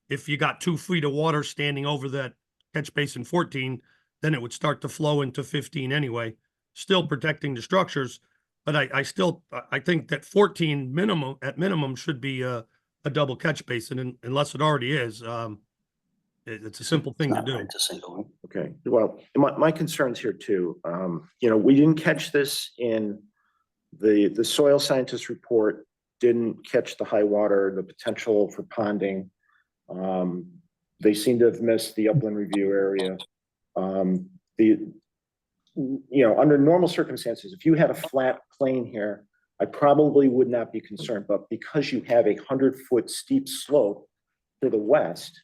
if you got 2 feet of water standing over that catch basin 14, then it would start to flow into 15 anyway, still protecting the structures. But I think that 14 at minimum should be a double catch basin, and unless it already is. It's a simple thing to do. It's a single. Okay, well, my concerns here too. You know, we didn't catch this in the soil scientist report, didn't catch the high water, the potential for ponding. They seem to have missed the upland review area. You know, under normal circumstances, if you had a flat plane here, I probably would not be concerned, but because you have a 100-foot steep slope to the west,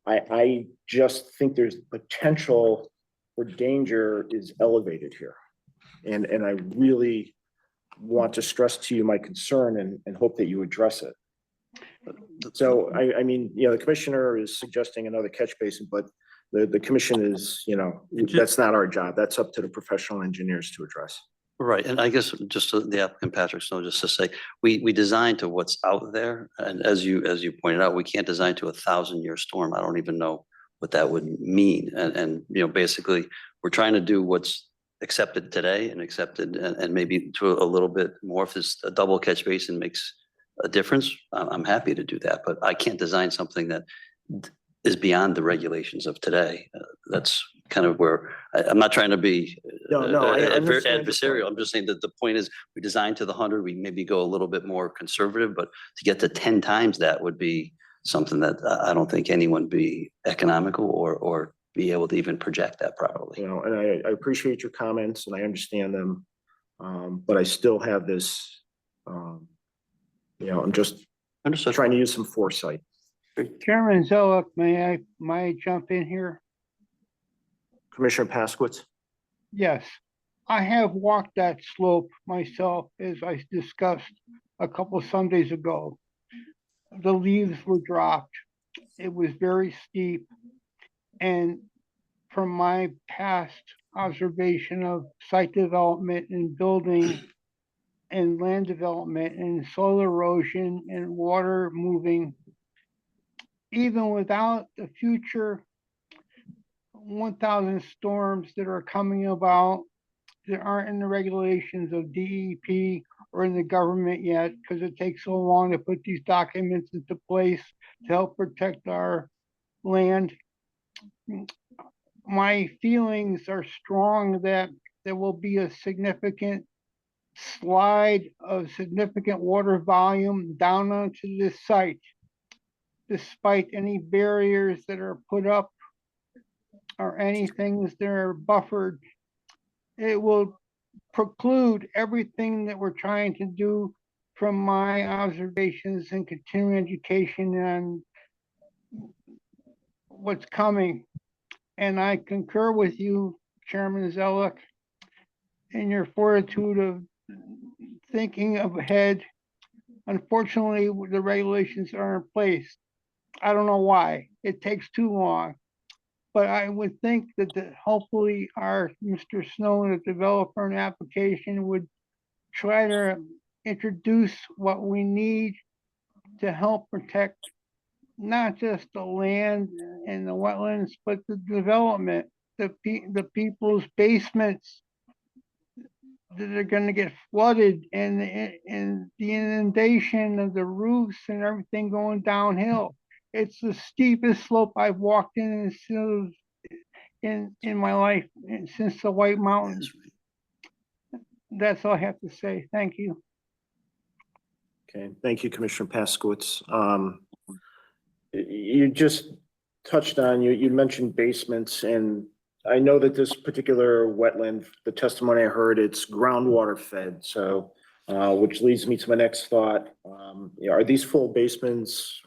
I just think there's potential for danger is elevated here. And I really want to stress to you my concern and hope that you address it. So, I mean, you know, the commissioner is suggesting another catch basin, but the commission is, you know, that's not our job. That's up to the professional engineers to address. Right, and I guess just to the applicant, Patrick Snow, just to say, we designed to what's out there, and as you pointed out, we can't design to a 1,000-year storm. I don't even know what that would mean, and you know, basically, we're trying to do what's accepted today and accepted, and maybe to a little bit more. If this a double catch basin makes a difference, I'm happy to do that, but I can't design something that is beyond the regulations of today. That's kind of where I'm not trying to be adversarial. I'm just saying that the point is we designed to the 100. We maybe go a little bit more conservative, but to get to 10 times that would be something that I don't think anyone be economical or be able to even project that properly. You know, and I appreciate your comments and I understand them, but I still have this. You know, I'm just trying to use some foresight. Chairman Zellick, may I jump in here? Commissioner Paskowitz? Yes, I have walked that slope myself, as I discussed a couple Sundays ago. The leaves were dropped. It was very steep. And from my past observation of site development and building and land development and soil erosion and water moving, even without the future 1,000 storms that are coming about that aren't in the regulations of DEP or in the government yet, because it takes so long to put these documents into place to help protect our land. My feelings are strong that there will be a significant slide of significant water volume down onto this site, despite any barriers that are put up or any things that are buffered. It will preclude everything that we're trying to do from my observations and continuing education and what's coming. And I concur with you, Chairman Zellick, in your fortitude of thinking ahead. Unfortunately, the regulations are in place. I don't know why. It takes too long. But I would think that hopefully our Mr. Snow, the developer and application, would try to introduce what we need to help protect not just the land and the wetlands, but the development, the people's basements that are going to get flooded and the inundation of the roofs and everything going downhill. It's the steepest slope I've walked in my life since the White Mountains. That's all I have to say. Thank you. Okay, thank you, Commissioner Paskowitz. You just touched on, you mentioned basements, and I know that this particular wetland, the testimony I heard, it's groundwater fed. So, which leads me to my next thought. Are these full basements?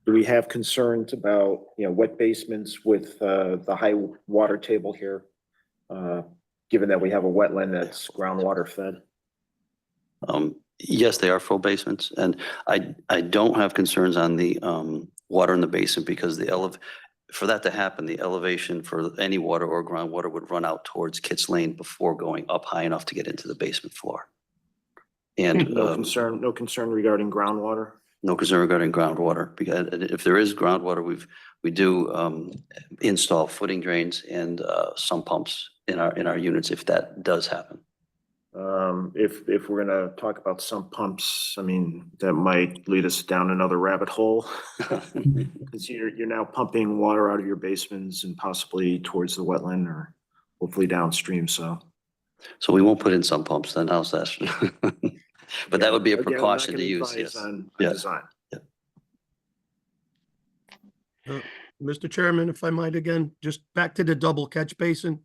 Do we have concerns about, wet basements with the high water table here? Given that we have a wetland that's groundwater fed? Yes, they are full basements, and I don't have concerns on the water in the basement because for that to happen, the elevation for any water or groundwater would run out towards Kitts Lane before going up high enough to get into the basement floor. And No concern regarding groundwater? no concern regarding groundwater, because if there is groundwater, we do install footing drains and sump pumps in our units if that does happen. If we're gonna talk about sump pumps, I mean, that might lead us down another rabbit hole. Because you're now pumping water out of your basements and possibly towards the wetland or hopefully downstream, so. So we won't put in sump pumps then, how's that? But that would be a Again, I'm not precaution to gonna use, advise yes. on Yes. design. Mr. Chairman, if I might again, just back to the double catch basin.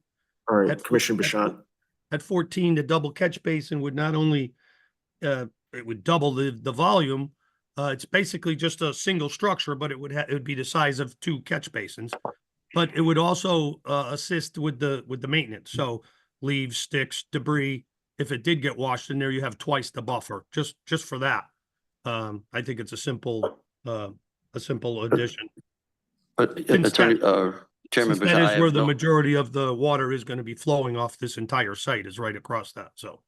All right, At Commissioner Bashan. At 14, the double catch basin would not only, it would double the volume. It's basically just a single structure, but it would be the size of 2 catch basins. But it would also assist with the maintenance. So leaves, sticks, debris. If it did get washed in there, you have twice the buffer. Just for that, I think it's a simple addition. But Since Attorney, Chairman Since that Bashan, I is where have the no, majority of the water is going to be flowing off this entire site, is right across that. So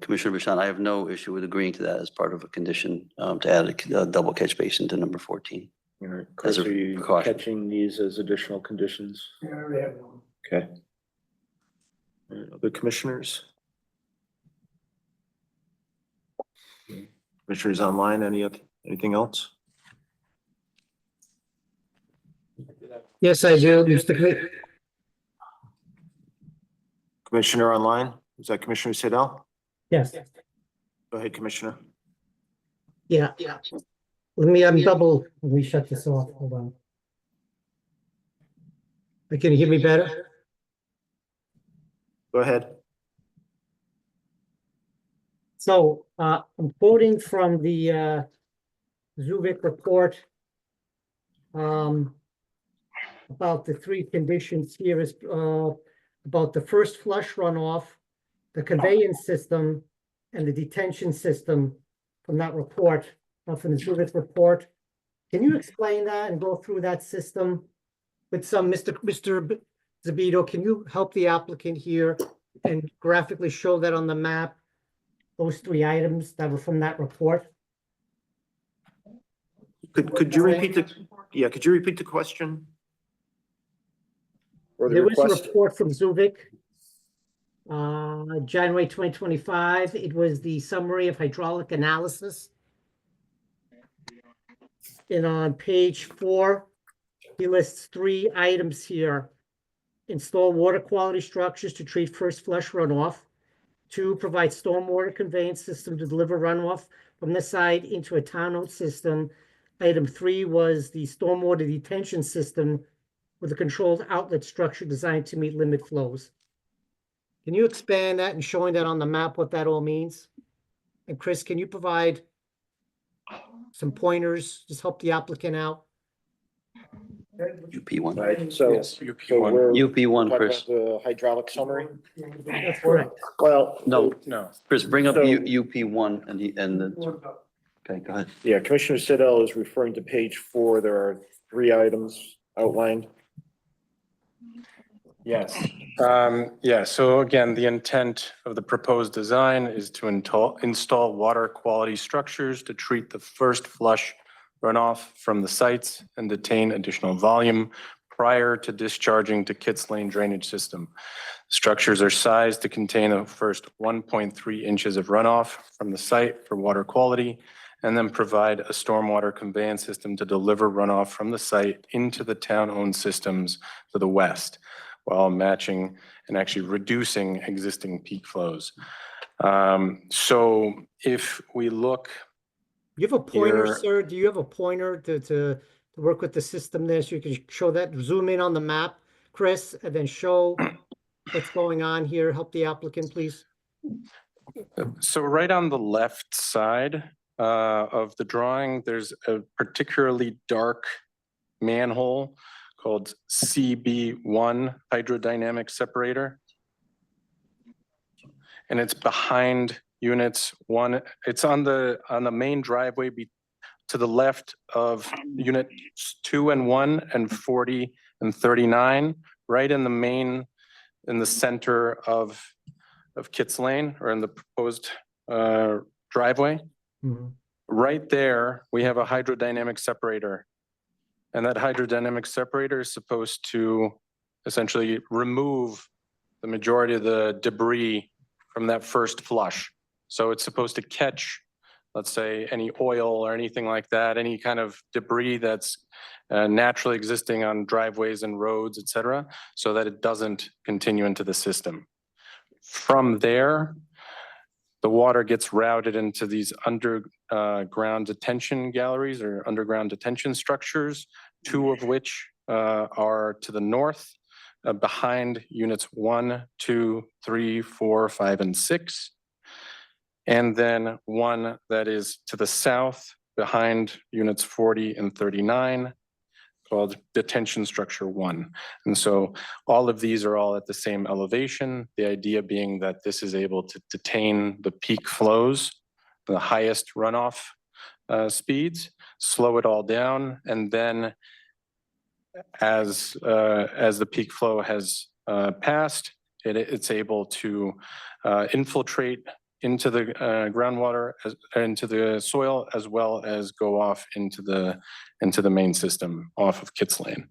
Commissioner Bashan, I have no issue with agreeing to that as part of a condition to add a double catch basin to number 14. All right, As Chris, a are you precaution. catching these as additional conditions? I already have one. Okay. All right, other commissioners? Commissioners online, anything else? Yes, I do, Mr. Cl- Commissioner online, is that Commissioner Siddell? Yes, Go ahead, Commissioner. yeah. Let me shut this off, hold on. Can you hear me better? Go ahead. So, I'm quoting from the Zuvik report. About the three conditions here is, about the first flush runoff, the conveyance system, and the detention system from that report, from the Zuvik report. Can you explain that and go through that system with some, Mr. Zabito, can you help the applicant here and graphically show that on the map? Those three items that were from that report? Could you repeat could you repeat the question? Or the There was a request? report from Zuvik, January 2025. It was the summary of hydraulic analysis. And on page 4, he lists 3 items here. Install water quality structures to treat first flush runoff. 2, provide stormwater conveyance system to deliver runoff from the site into a town-owned system. Item 3 was the stormwater detention system with a controlled outlet structure designed to meet limit flows. Can you expand that and showing that on the map, what that all means? And Chris, can you provide some pointers, just help the applicant out? UP1. Right, so, Yes, so UP1. we're UP1, talking Chris. about the hydraulic summary? That's correct. Well, No, No. Chris, bring up So- UP1 and okay, go ahead. yeah, Commissioner Siddell is referring to page 4. There are 3 items outlined. Yes. So again, the intent of the proposed design is to install water quality structures to treat the first flush runoff from the sites and detain additional volume prior to discharging to Kitts Lane drainage system. Structures are sized to contain a first 1.3 inches of runoff from the site for water quality, and then provide a stormwater conveyance system to deliver runoff from the site into the town-owned systems to the west, while matching and actually reducing existing peak flows. So if we look, You have a pointer, Here- sir? Do you have a pointer to work with the system there so you can show that, zoom in on the map, Chris, and then show what's going on here? Help the applicant, please. so right on the left side of the drawing, there's a particularly dark manhole called CB1 hydrodynamic separator. And it's behind units 1. It's on the main driveway to the left of units 2 and 1 and 40 and 39, right in the center of Kitts Lane, or in the proposed driveway. Mhm. Right there, we have a hydrodynamic separator. And that hydrodynamic separator is supposed to essentially remove the majority of the debris from that first flush. So it's supposed to catch, let's say, any oil or anything like that, any kind of debris that's naturally existing on driveways and roads, et cetera, so that it doesn't continue into the system. From there, the water gets routed into these underground detention galleries or underground detention structures, 2 of which are to the north, behind units 1, 2, 3, 4, 5, and 6. And then 1 that is to the south, behind units 40 and 39, called detention structure 1. And so all of these are all at the same elevation. The idea being that this is able to detain the peak flows, the highest runoff speeds, slow it all down, and then as the peak flow has passed, it's able to infiltrate into the groundwater, into the soil, as well as go off into the main system off of Kitts Lane.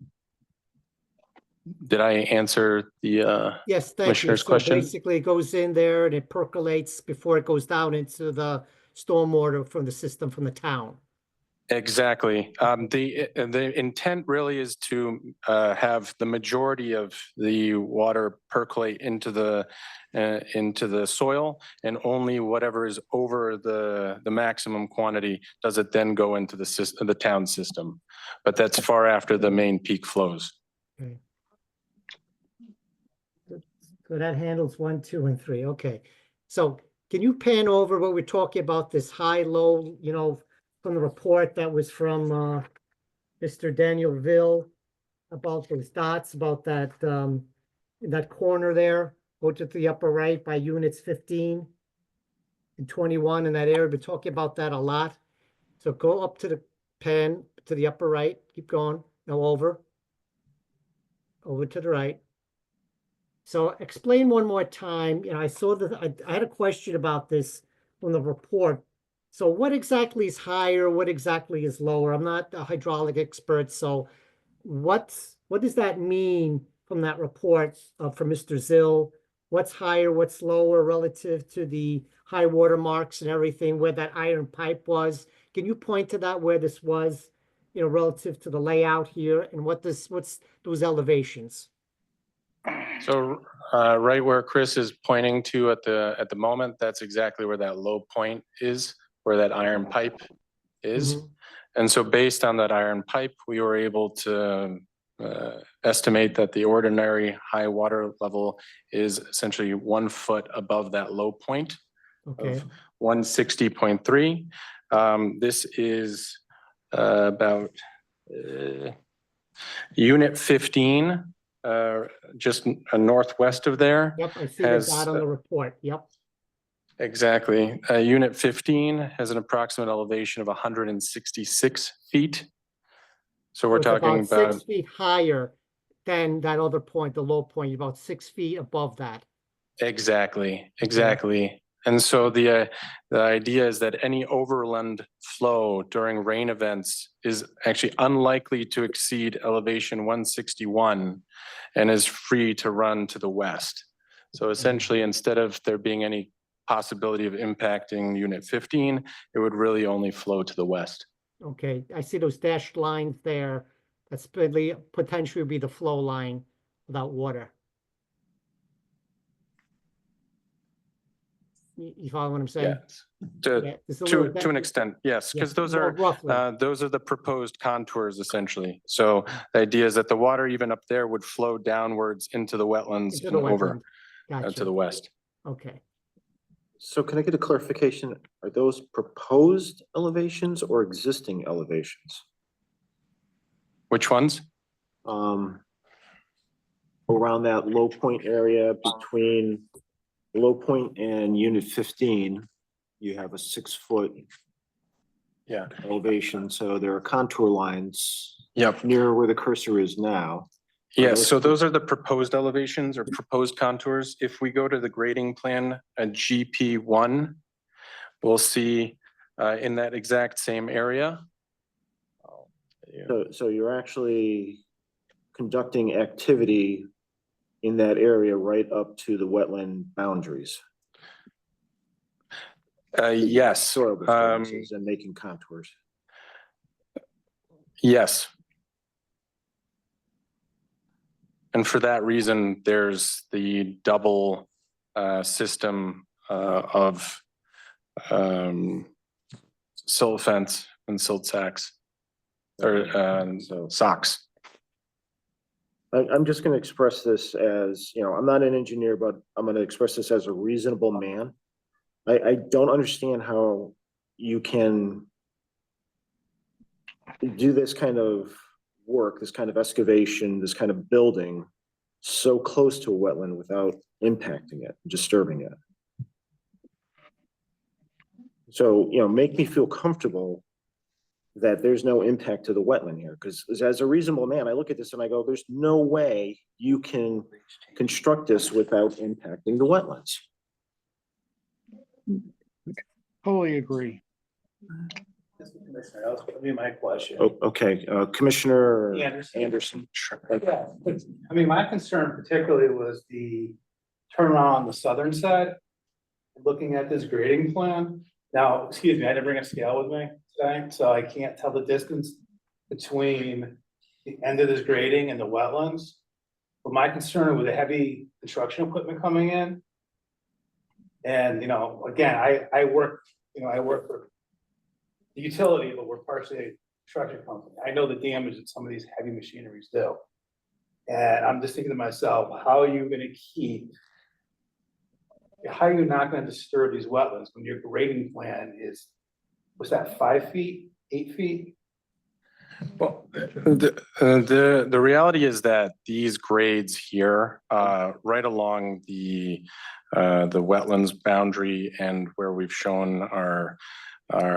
Did I answer the Yes, thank you. Commissioner's So question? basically it goes in there and it percolates before it goes down into the stormwater from the system from the town. Exactly. The intent really is to have the majority of the water percolate into the soil, and only whatever is over the maximum quantity does it then go into the town system. But that's far after the main peak flows. Okay. So that handles 1, 2, and 3. Okay. So can you pan over what we're talking about, this high, low, from the report that was from, Mr. Daniel Ville about those dots, about that, that corner there, go to the upper right by units 15 and 21 in that area. We've been talking about that a lot. So go up to the pen, to the upper right, keep going, now over to the right. So explain one more time, I saw that, I had a question about this from the report. So what exactly is higher, what exactly is lower? I'm not a hydraulic expert, so what does that mean from that report, from Mr. Zill? What's higher, what's lower relative to the high water marks and everything, where that iron pipe was? Can you point to that, where this was, relative to the layout here, and what's those elevations? So right where Chris is pointing to at the moment, that's exactly where that low point is, where that iron pipe is. Mhm. And so based on that iron pipe, we were able to estimate that the ordinary high water level is essentially 1 foot above that low point Okay, of 160.3. This is about unit 15, just northwest of there. yep, I see the has, dot on the report, yep. Exactly. Unit 15 has an approximate elevation of 166 feet. So we're It's talking about 6 feet higher than that other point, the low point, about 6 feet above that. exactly. And so the idea is that any overland flow during rain events is actually unlikely to exceed elevation 161 and is free to run to the west. So essentially, instead of there being any possibility of impacting unit 15, it would really only flow to the west. Okay, I see those dashed lines there. That's potentially would be the flow line without water. You follow what I'm saying? Yes, to, Yeah, just a little to an extent, yes, yeah, because more roughly. those are the proposed contours essentially. So the idea is that the water even up there would flow downwards into the wetlands Into and the over wetland. to Gotcha. the west. Okay. So can I get a clarification? Are those proposed elevations or existing elevations? Which ones? Around that low point area between low point and unit 15, you have a 6-foot Yeah. elevation. So there are contour lines Yep. near where the cursor is now. Yes, so those are the proposed elevations or proposed contours. If we go to the grading plan at GP1, we'll see in that exact same area. So you're actually conducting activity in that area right up to the wetland boundaries. Yes. Soil disturbances and making contours. Yes. And for that reason, there's the double system of silt fence and silt sacks or socks. I'm just going to express this as, I'm not an engineer, but I'm going to express this as a reasonable man. I don't understand how you can do this kind of work, this kind of excavation, this kind of building so close to a wetland without impacting it, disturbing it. So, make me feel comfortable that there's no impact to the wetland here. Because as a reasonable man, I look at this and I go, there's no way you can construct this without impacting the wetlands. Totally agree. Commissioner, that was my question. Okay, Commissioner Anderson. Anderson. Yeah, I mean, my concern particularly was the turnaround on the southern side. Looking at this grading plan. Now, excuse me, I didn't bring a scale with me today, so I can't tell the distance between the end of this grading and the wetlands. But my concern with the heavy construction equipment coming in. And, again, I work for the utility, but we're partially a construction company. I know the damage that some of these heavy machineries do. And I'm just thinking to myself, how are you gonna how are you not gonna disturb these wetlands when your grading plan is, was that 5 feet 8 feet? Well, the reality is that these grades here, right along the wetlands boundary and where we've shown our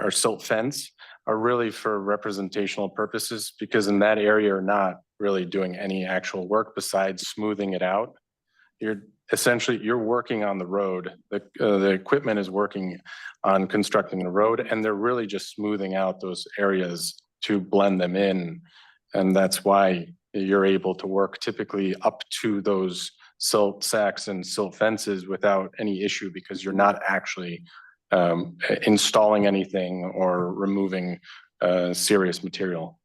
silt fence are really for representational purposes, because in that area you're not really doing any actual work besides smoothing it out. You're essentially working on the road. The equipment is working on constructing the road, and they're really just smoothing out those areas to blend them in. And that's why you're able to work typically up to those silt sacks and silt fences without any issue, because you're not actually installing anything or removing serious material.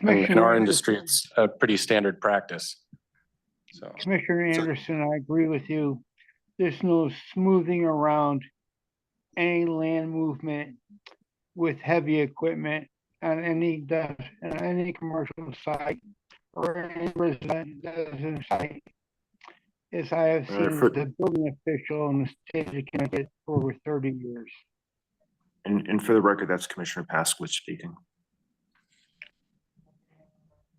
In our industry, it's a pretty standard practice. So, Commissioner Anderson, I agree with you. There's no smoothing around any land movement with heavy equipment on any commercial site or any residential site. As I have seen as the building official in the state of Connecticut for over 30 years. And for the record, that's Commissioner Pasquich speaking.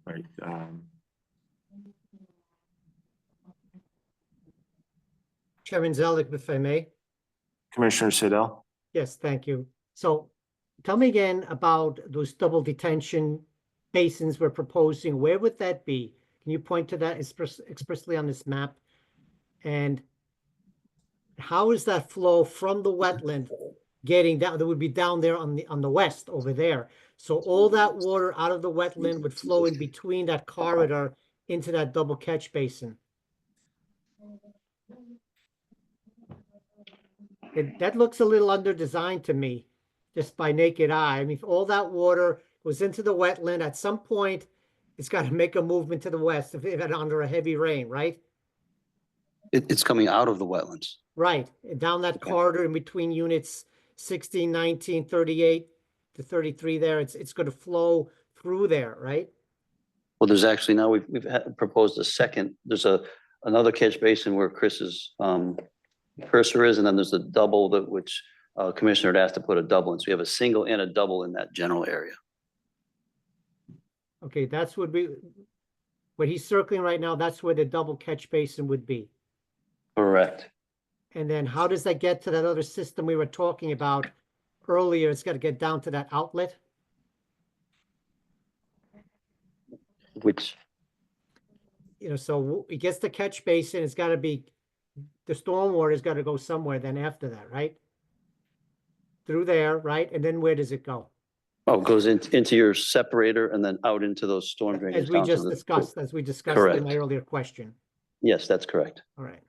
Right. Chairman Zellick, if I may. Commissioner Siddell? Yes, thank you. So tell me again about those double detention basins we're proposing. Where would that be? Can you point to that expressly on this map? And how is that flow from the wetland getting down? That would be down there on the west over there. So all that water out of the wetland would flow in between that corridor into that double catch basin. That looks a little under-designed to me, just by naked eye. I mean, if all that water goes into the wetland, at some point, it's got to make a movement to the west if it under a heavy rain, right? It's coming out of the wetlands. Right, and down that corridor in between units 16, 19, 38 to 33 there, it's going to flow through there, right? Well, there's actually now we've proposed a second. There's another catch basin where Chris's cursor is, and then there's a double that which Commissioner had asked to put a double in. So we have a single and a double in that general area. Okay, that's would be what he's circling right now. That's where the double catch basin would be. Correct. And then how does that get to that other system we were talking about earlier? It's got to get down to that outlet. Which, you know, so it gets the catch basin. It's got to be, the stormwater has got to go somewhere then after that, right? Through there, right? And then where does it go? oh, it goes into your separator and then out into those storm drains. As we just discussed, as we discussed in my earlier question. Yes, that's correct. All right.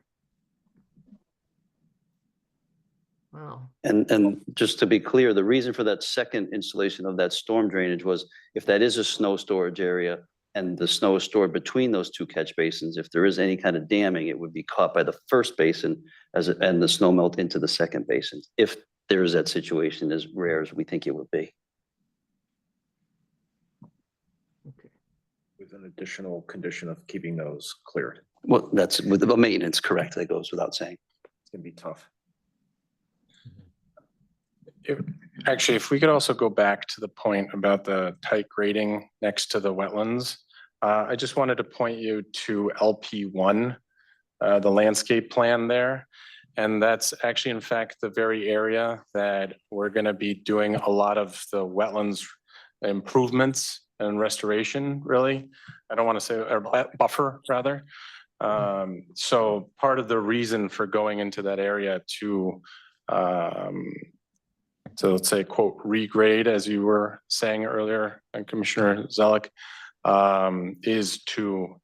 Wow. And just to be clear, the reason for that second installation of that storm drainage was if that is a snow storage area and the snow is stored between those two catch basins, if there is any kind of damming, it would be caught by the first basin and the snow melt into the second basin. If there is that situation, as rare as we think it would be. With an additional condition of keeping those cleared. Well, that's with the maintenance, correct. That goes without saying. It's gonna be tough. Actually, if we could also go back to the point about the tight grading next to the wetlands, I just wanted to point you to LP1, the landscape plan there. And that's actually, in fact, the very area that we're going to be doing a lot of the wetlands improvements and restoration, really. I don't want to say, or buffer, rather. So part of the reason for going into that area to so let's say, quote, regrade, as you were saying earlier, Commissioner Zellick, is to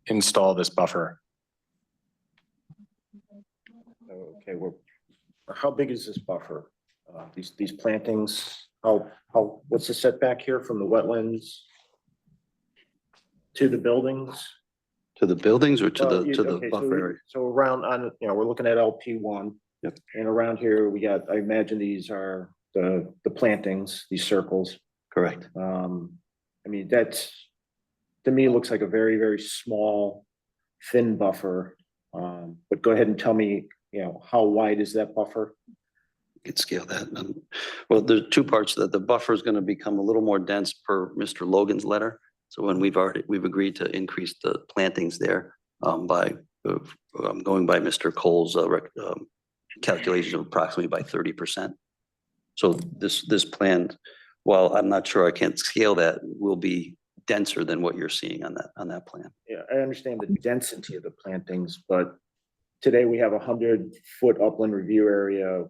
install this buffer. Okay, well, how big is this buffer? These plantings, what's the setback here from the wetlands to the buildings? To the buildings or to Well, the buffer area? So around on, we're looking at LP1. Yep. And around here, we got, I imagine these are the plantings, these circles. Correct. I mean, that's, to me, it looks like a very, very small, thin buffer. But go ahead and tell me, how wide is that buffer? Could scale that. Well, there's two parts that the buffer is going to become a little more dense per Mr. Logan's letter. So when we've agreed to increase the plantings there by going by Mr. Cole's calculation of approximately by 30%. So this plan, while I'm not sure I can't scale that, will be denser than what you're seeing on that plan. Yeah, I understand the density of the plantings, but today we have 100-foot upland review area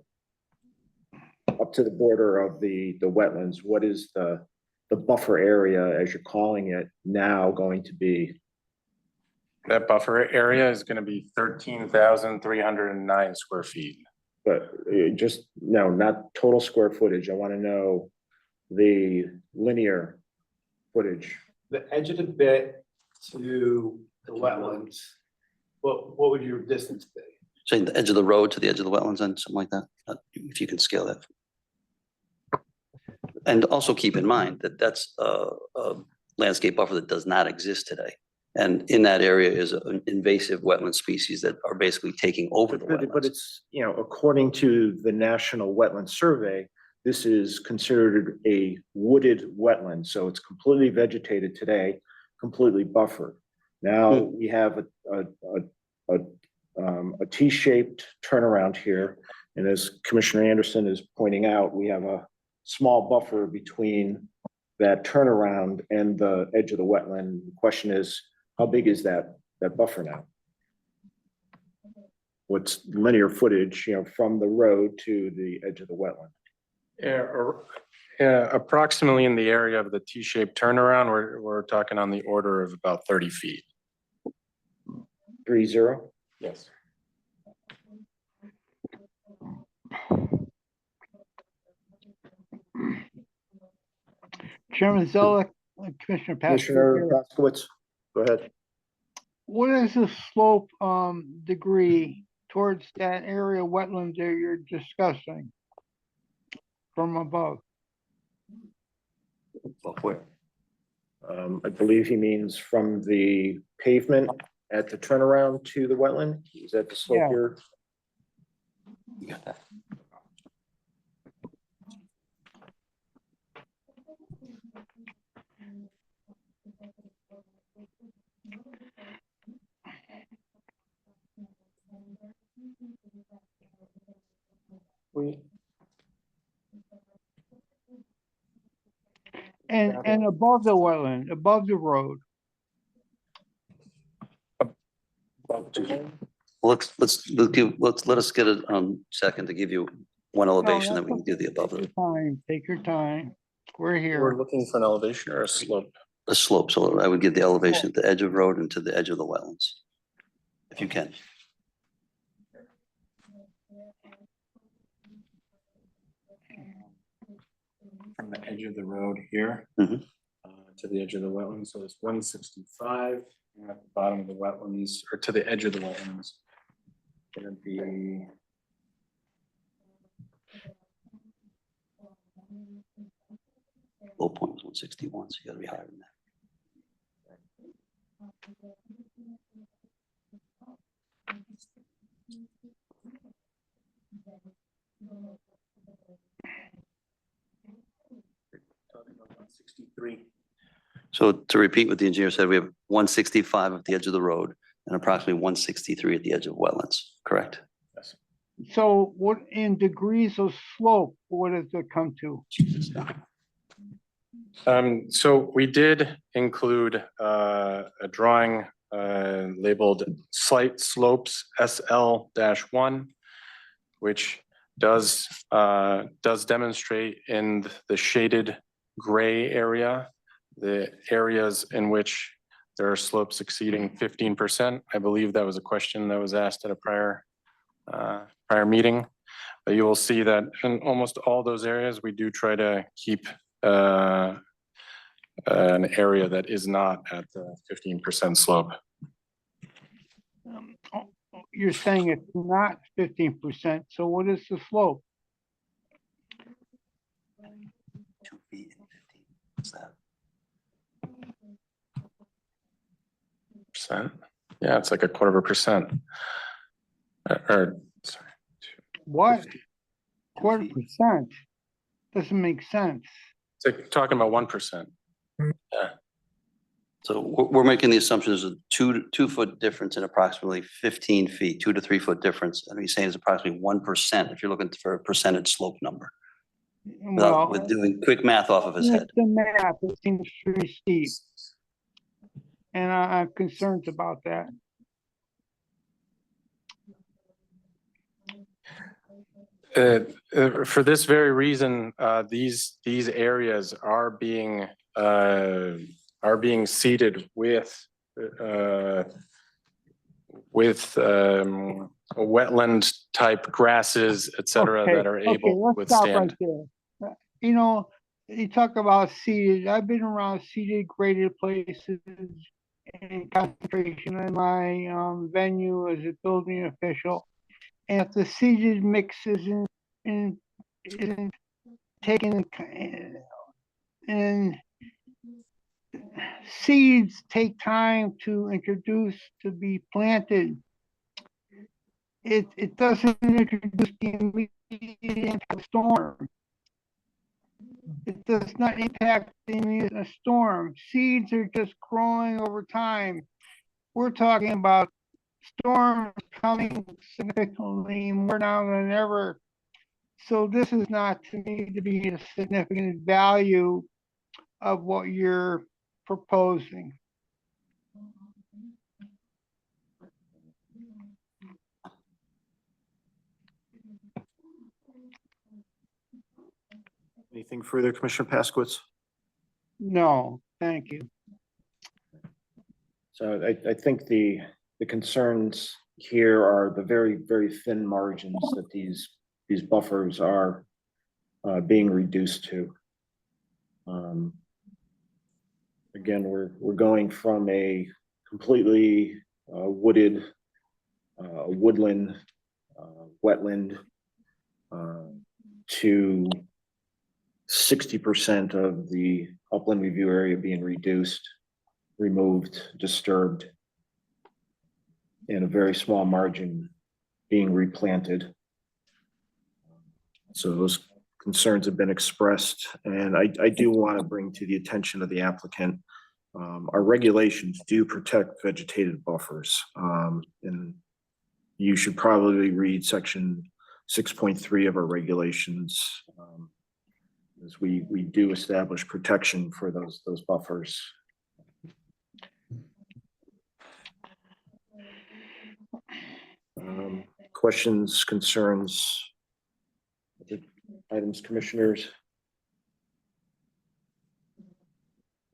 up to the border of the wetlands. What is the buffer area, as you're calling it, now going to be? That buffer area is going to be 13,309 square feet. But just, no, not total square footage. I want to know the linear footage. The edge of the bit to the wetlands, what would your distance be? Saying the edge of the road to the edge of the wetlands and something like that, if you can scale that. And also keep in mind that that's a landscape buffer that does not exist today. And in that area is an invasive wetland species that are basically taking over the wetlands. But it's, you know, according to the National Wetland Survey, this is considered a wooded wetland. So it's completely vegetated today, completely buffered. Now we have a T-shaped turnaround here. And as Commissioner Anderson is pointing out, we have a small buffer between that turnaround and the edge of the wetland. The question is, how big is that buffer now? What's linear footage, you know, from the road to the edge of the wetland? Approximately in the area of the T-shaped turnaround, we're talking on the order of about 30 feet. 30? Yes. Chairman Zelik, Commissioner Commissioner Pasco. Paskowitz, go ahead. What is the slope degree towards that area of wetland that you're discussing from above? I believe he means from the pavement at the turnaround to the wetland. Is that the slope Yeah. here? You got that. And above the wetland, above the road. Let us get a second to give you one elevation, then we can do the above it. Take your time. We're We're here. looking for an elevation or a slope. A slope, so I would give the elevation at the edge of road and to the edge of the wetlands, if you can. From the edge of the road here Mhm. To the edge of the wetlands, so it's 165 and at the bottom of the wetlands, or to the edge of the wetlands. Gonna be Low point was 161, so you gotta be higher than that. talking about 163. So to repeat what the engineer said, we have 165 at the edge of the road and approximately 163 at the edge of wetlands, correct? Yes. So what in degrees of slope, what does it come to? Jesus, no. So we did include a drawing labeled Slight Slopes SL-1, which does demonstrate in the shaded gray area, the areas in which there are slopes exceeding 15%. I believe that was a question that was asked at a prior meeting. But you will see that in almost all those areas, we do try to keep an area that is not at the 15% slope. You're saying it's not 15%, so what is the slope? 2 feet and 15. What's that? Percent? Yeah, it's like 1/4%. Or sorry. What? 4%. Doesn't make sense. It's like talking about 1%. So we're making the assumption there's a two foot difference in approximately 15 feet, 2 to 3 foot difference. And he's saying it's approximately 1% if you're looking for a percentage slope number. Well, With doing quick math off of his with head. the math, it seems pretty steep. And I'm concerned about that. For this very reason, these areas are being seeded with wetland type grasses, et cetera, Okay, that are able to let's stop right withstand. there. You know, you talk about seeded. I've been around seeded graded places in concentration in my venue as a building official. And if the seeded mix isn't taken, and seeds take time to introduce to be planted, it doesn't introduce the immediate impact of storm. It does not impact the immediate storm. Seeds are just growing over time. We're talking about storms coming significantly more now than ever. So this is not to me to be a significant value of what you're proposing. Anything further, Commissioner Paskowitz? No, thank you. So I think the concerns here are the very, very thin margins that these buffers are being reduced to. Again, we're going from a completely wooded, woodland, wetland to 60% of the upland review area being reduced, removed, disturbed, and a very small margin being replanted. So those concerns have been expressed, and I do want to bring to the attention of the applicant, our regulations do protect vegetated buffers. And you should probably read section 6.3 of our regulations, as we do establish protection for those buffers. Questions, concerns, items, commissioners?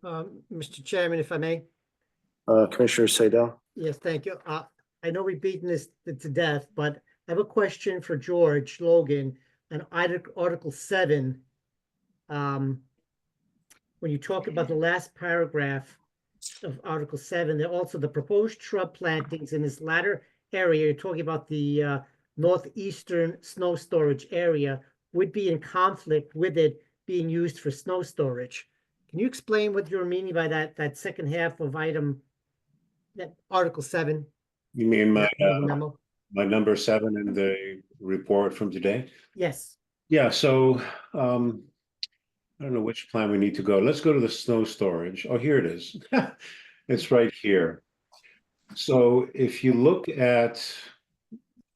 Mr. Chairman, if I may. Commissioner Sadell? Yes, thank you. I know we've beaten this to death, but I have a question for George Logan on Article 7. When you talk about the last paragraph of Article 7, there also the proposed shrub plantings in this latter area, you're talking about the northeastern snow storage area, would be in conflict with it being used for snow storage. Can you explain what you're meaning by that second half of that Article 7? You mean my memo? my number 7 in the report from today? Yes. Yeah, so I don't know which plan we need to go. Let's go to the snow storage. Oh, here it is. It's right here. So if you look at,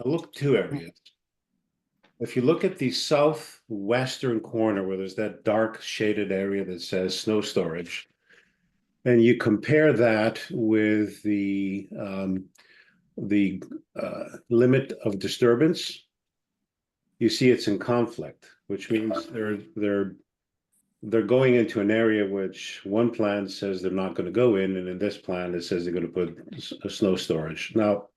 I'll look 2 areas. If you look at the southwestern corner where there's that dark shaded area that says snow storage, and you compare that with the limit of disturbance, you see it's in conflict, which means they're going into an area which one plan says they're not going to go in, and in this plan it says they're going to put a snow storage. Now,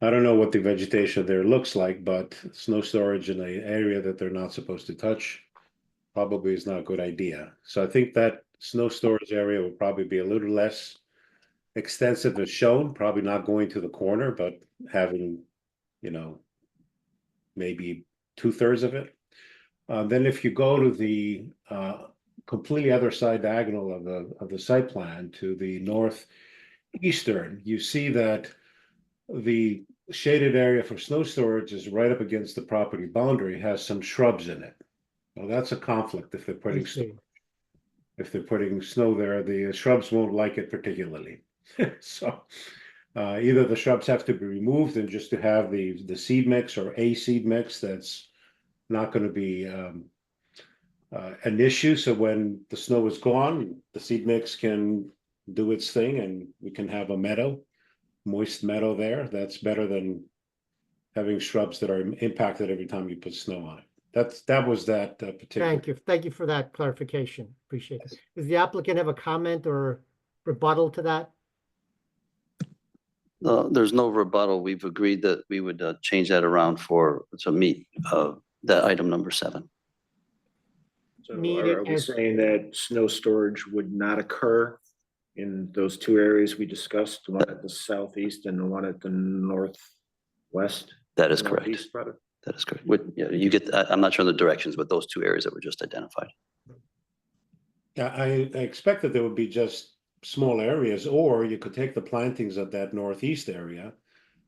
I don't know what the vegetation there looks like, but snow storage in an area that they're not supposed to touch probably is not a good idea. So I think that snow storage area will probably be a little less extensive as shown, probably not going to the corner, but having, maybe 2/3 of it. Then if you go to the completely other side diagonal of the site plan to the northeastern, you see that the shaded area for snow storage is right up against the property boundary, has some shrubs in it. Well, that's a conflict if they're I putting, see. if they're putting snow there, the shrubs won't like it particularly. So either the shrubs have to be removed and just to have the seed mix or a seed mix that's not going to be an issue. So when the snow is gone, the seed mix can do its thing and we can have a meadow, moist meadow there. That's better than having shrubs that are impacted every time you put snow on it. That was that particular. Thank you. Thank you for that clarification. Appreciate it. Does the applicant have a comment or rebuttal to that? There's no rebuttal. We've agreed that we would change that around to meet that item number 7. So Need are it we as- saying that snow storage would not occur in those two areas we discussed, the one at the southeast and the one at the northwest? That is correct. Northeast, rather? That is correct. Yeah, you get, I'm not sure the directions, but those 2 areas that were just identified. Yeah, I expect that there would be just small areas, or you could take the plantings of that northeast area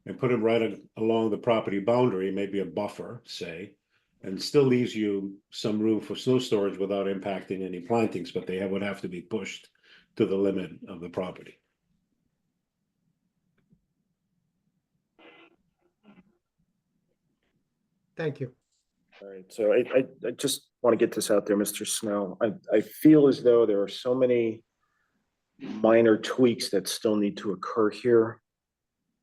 and put them right along the property boundary, maybe a buffer, say, and still leaves you some room for snow storage without impacting any plantings, but they would have to be pushed to the limit of the property. Thank you. All right, so I just want to get this out there, Mr. Snow. I feel as though there are so many minor tweaks that still need to occur here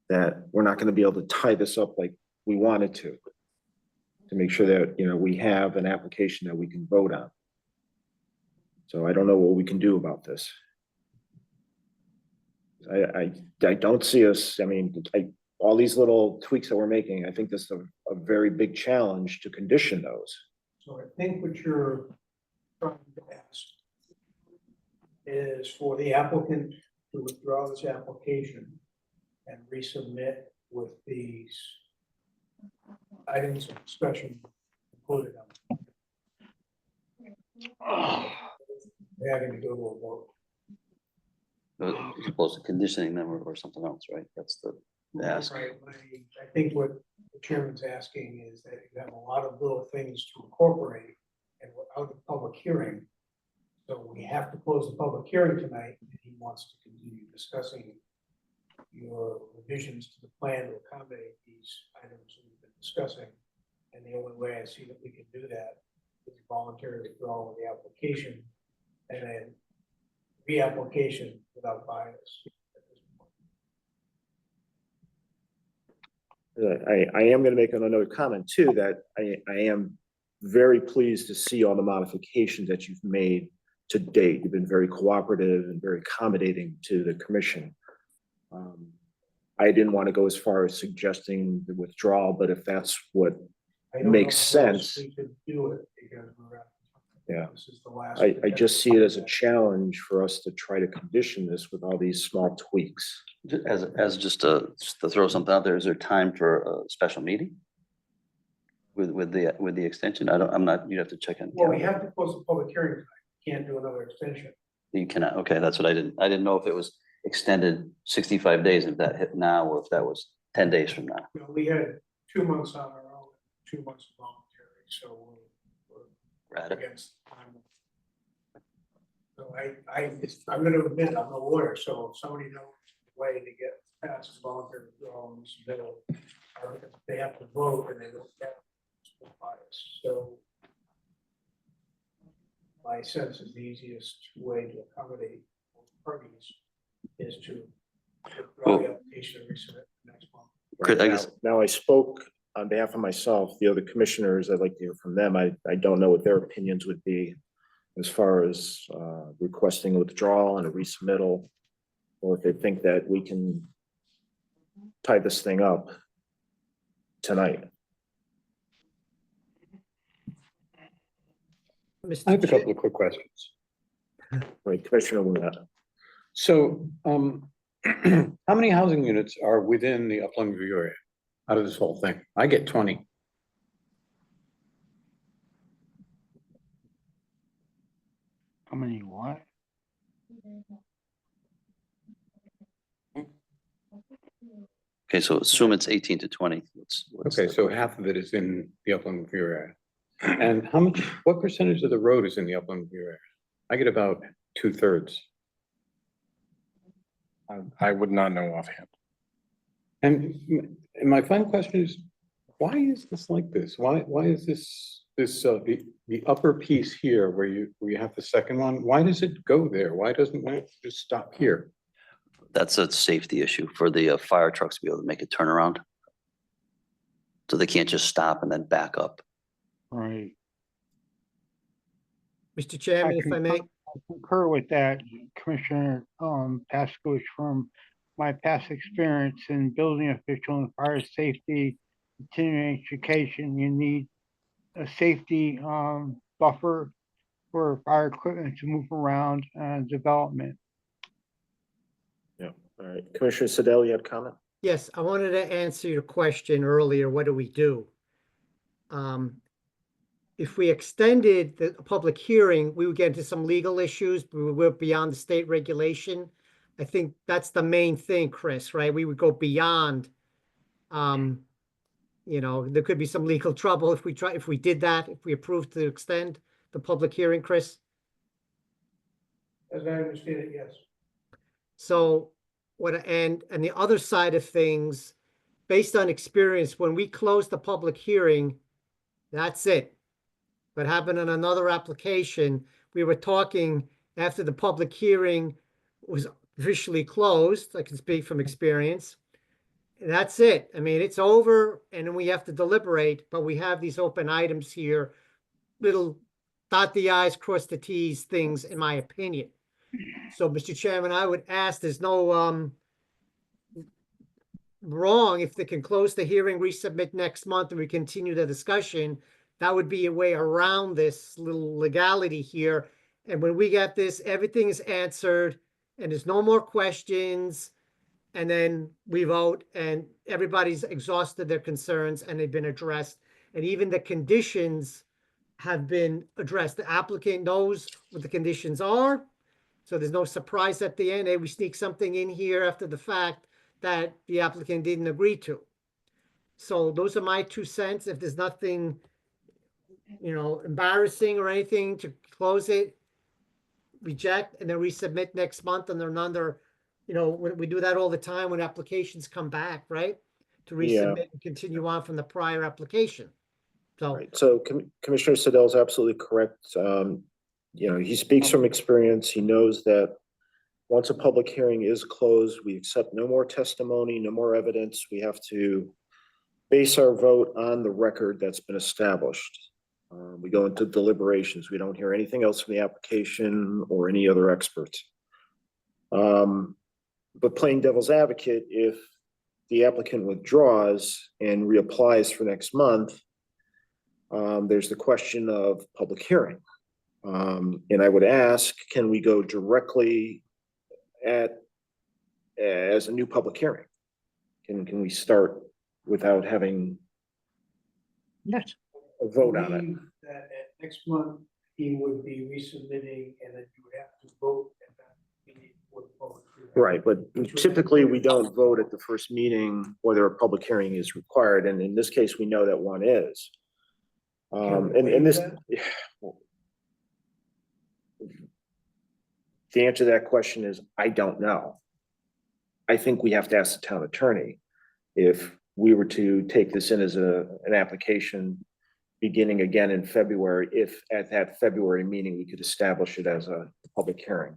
that we're not going to be able to tie this up like we wanted to make sure that, you know, we have an application that we can vote on. So I don't know what we can do about this. I don't see us, I mean, all these little tweaks that we're making, I think this is a very big challenge to condition those. So I think what you're trying to ask is for the applicant to withdraw this application and resubmit with these items of discussion included on it. We're having to go to a vote. As opposed to conditioning them or something else, right? That's the ask. Right, I think what the chairman's asking is that you have a lot of little things to incorporate and without a public hearing. So we have to close the public hearing tonight, and he wants to continue discussing your revisions to the plan to accommodate these items we've been discussing. And the only way I see that we can do that is voluntary withdrawal of the application and then reapplication without bias. I am going to make another comment too, that I am very pleased to see all the modifications that you've made to date. You've been very cooperative and very accommodating to the commission. I didn't want to go as far as suggesting the withdrawal, but if that's what makes sense. We could do it because we're at. Yeah. This is the last. I just see it as a challenge for us to try to condition this with all these small tweaks. As just to throw something out there, is there time for a special meeting? With the extension? I'm not, you'd have to check in. Well, we have to close the public hearing tonight. Can't do another extension. You cannot, okay, that's what I didn't know if it was extended 65 days, if that hit now, or if that was 10 days from now. You know, we had 2 months on our own, 2 months voluntary, so we're Got it. against time. So I'm gonna admit, I'm no lawyer, so if somebody knows a way to get past voluntary withdrawal in this middle, or if they have to vote and they don't get bias. So my sense is the easiest way to accommodate both parties is to withdraw the application and resubmit next month. Good, I guess. Now I spoke on behalf of myself, the other commissioners, I'd like to hear from them. I don't know what their opinions would be as far as requesting a withdrawal and a resubmittal, or if they think that we can tie this thing up tonight. I have a couple of quick questions. Right, Commissioner Winnet. So, how many housing units are within the upland review area out of this whole thing? I get 20. How many what? Okay, so assume it's 18 to 20. What's Okay, the- so half of it is in the upland review area. And what percentage of the road is in the upland review area? I get about 2/3. I would not know offhand. And my final question is, why is this like this? Why is the upper piece here where you have the second one? Why does it go there? Why it just stop here? That's a safety issue for the fire trucks to be able to make a turnaround. So they can't just stop and then back up. Right. Mr. Chairman, if I may, I concur with that, Commissioner, Pascagoula, from my past experience in building official and fire safety, continuing education, you need a safety, buffer for fire equipment to move around and development. Yeah, all right. Commissioner Sedell, you had a comment? yes, I wanted to answer your question earlier, what do we do? If we extended the public hearing, we would get into some legal issues, but we're beyond the state regulation. I think that's the main thing, Chris, right? We would go beyond, there could be some legal trouble if we did that, if we approved to extend the public hearing, Chris. As I understand it, yes. So and the other side of things, based on experience, when we close the public hearing, that's it. But happened on another application, we were talking after the public hearing was officially closed, I can speak from experience. That's it. I mean, it's over and then we have to deliberate, but we have these open items here, little dot the i's, cross the t's things, in my opinion. So, Mr. Chairman, I would ask, there's no wrong if they can close the hearing, resubmit next month, and we continue the discussion. That would be a way around this little legality here. And when we get this, everything is answered and there's no more questions. And then we vote and everybody's exhausted their concerns and they've been addressed. And even the conditions have been addressed. The applicant knows what the conditions are. So there's no surprise at the end. Hey, we sneak something in here after the fact that the applicant didn't agree to. So those are my 2 cents. If there's nothing, embarrassing or anything, to close it, reject, and then resubmit next month and another, we do that all the time when applications come back, right? To Yeah. resubmit and continue on from the prior application. So, Right, so Commissioner Sedell is absolutely correct. He speaks from experience. He knows that once a public hearing is closed, we accept no more testimony, no more evidence. We have to base our vote on the record that's been established. We go into deliberations. We don't hear anything else from the application or any other experts. But playing devil's advocate, if the applicant withdraws and reapplies for next month, there's the question of public hearing. And I would ask, can we go directly as a new public hearing? Can we start without having Yes. a vote on it? Believe that next month, he would be resubmitting and then you would have to vote at that meeting for the public hearing. Right, but typically we don't vote at the first meeting whether a public hearing is required, and in this case, we know that one is. And this, the answer to that question is, I don't know. I think we have to ask the town attorney if we were to take this in as an application beginning again in February, if at that February meeting, we could establish it as a public hearing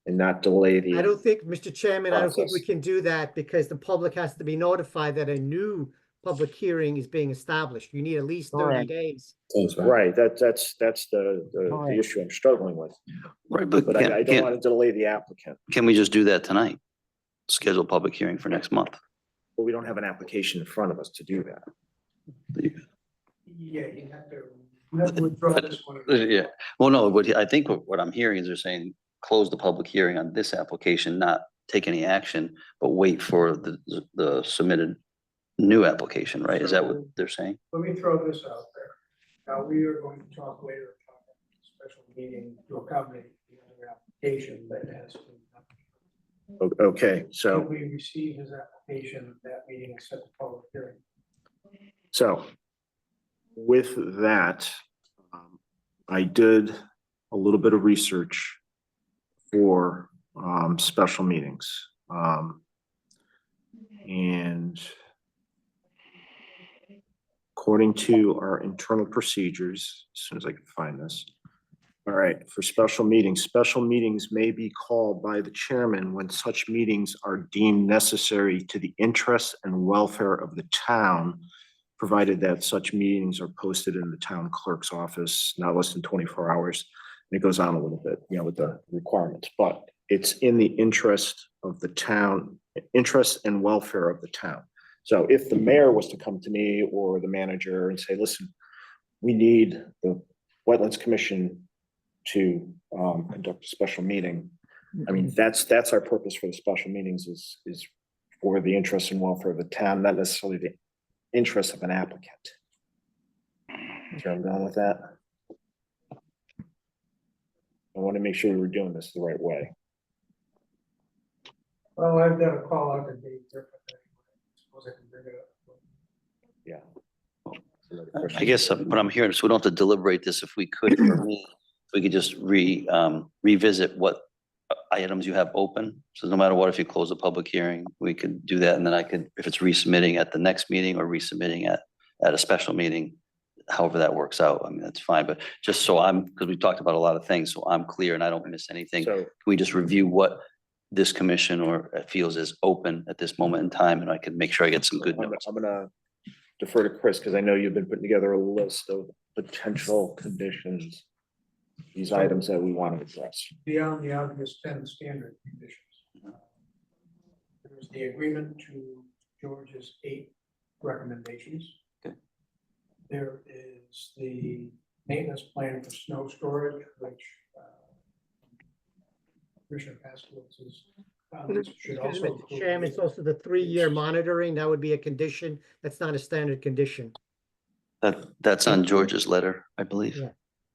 and not delay the. I don't think, Mr. Chairman, I don't think we process. can do that because the public has to be notified that a new public hearing is being established. You need at least 30 Correct. days. Right, that's the issue I'm struggling with. Right, But I don't want to delay the applicant. can we just do that tonight? Schedule a public hearing for next month. But we don't have an application in front of us to do that. Yeah, you have to withdraw this one. Yeah, well, no, I think what I'm hearing is they're saying, close the public hearing on this application, not take any action, but wait for the submitted new application, right? Is that what they're saying? Let me throw this out there. Now, we are going to talk later about a special meeting to accommodate the other application that has been. Okay, so. Did we receive his application at that meeting and set the public hearing? So with that, I did a little bit of research for special meetings. And according to our internal procedures, as soon as I can find this. All right, for special meetings may be called by the chairman when such meetings are deemed necessary to the interests and welfare of the town, provided that such meetings are posted in the town clerk's office not less than 24 hours. And it goes on a little bit, with the requirements, but it's in the interest of the town, interest and welfare of the town. So if the mayor was to come to me or the manager and say, listen, we need the Wetlands Commission to conduct a special meeting. I mean, that's our purpose for the special meetings is for the interest and welfare of the town, not necessarily the interest of an applicant. So I'm going with that. I want to make sure we're doing this the right way. Well, I've got a call out the date different. Suppose I can bring it up. Yeah. I guess what I'm hearing, so we don't have to deliberate this, if we could, for me, we could just revisit what items you have open. So no matter what, if you close a public hearing, we could do that. And then I could, if it's resubmitting at the next meeting or resubmitting at a special meeting, however that works out, I mean, that's fine. But just so because we talked about a lot of things, so I'm clear and I don't miss anything. So Can we just review what this commission or feels is open at this moment in time, and I can make sure I get some good notes. I'm gonna defer to Chris, because I know you've been putting together a list of potential conditions, these items that we want to address. Beyond the obvious 10 standard conditions. There's the agreement to George's 8 recommendations. Okay. There is the maintenance plan for snow storage, which Commissioner Paskowitz should also Mr. include. Chairman, it's also the 3-year monitoring. That would be a condition. That's not a standard condition. That's on George's letter, I believe. Yeah.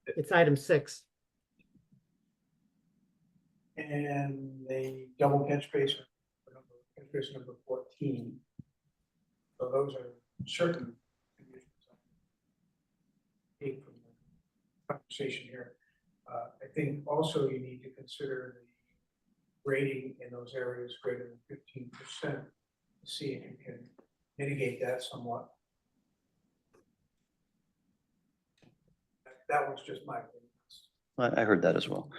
It's item 6. And the double catch basin, catch basin number 14. So those are certain conditions. Take from the conversation here. I think also you need to consider the grading in those areas greater than 15% to see if you can mitigate that somewhat. That was just my opinion. I heard that as well.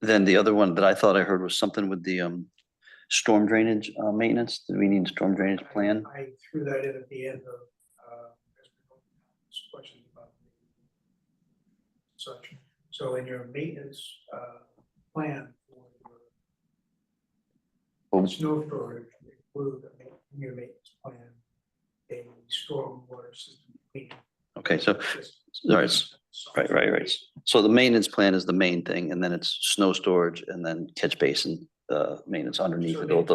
Then the other one that I thought I heard was something with the storm drainage maintenance. Did we need a storm drainage plan? I threw that in at the end of questions about such. So in your maintenance plan for your snow storage, include in your maintenance plan a storm water system cleaning. Okay, so all right. So the maintenance plan is the main thing, and then it's snow storage, and then catch basin maintenance underneath it. Both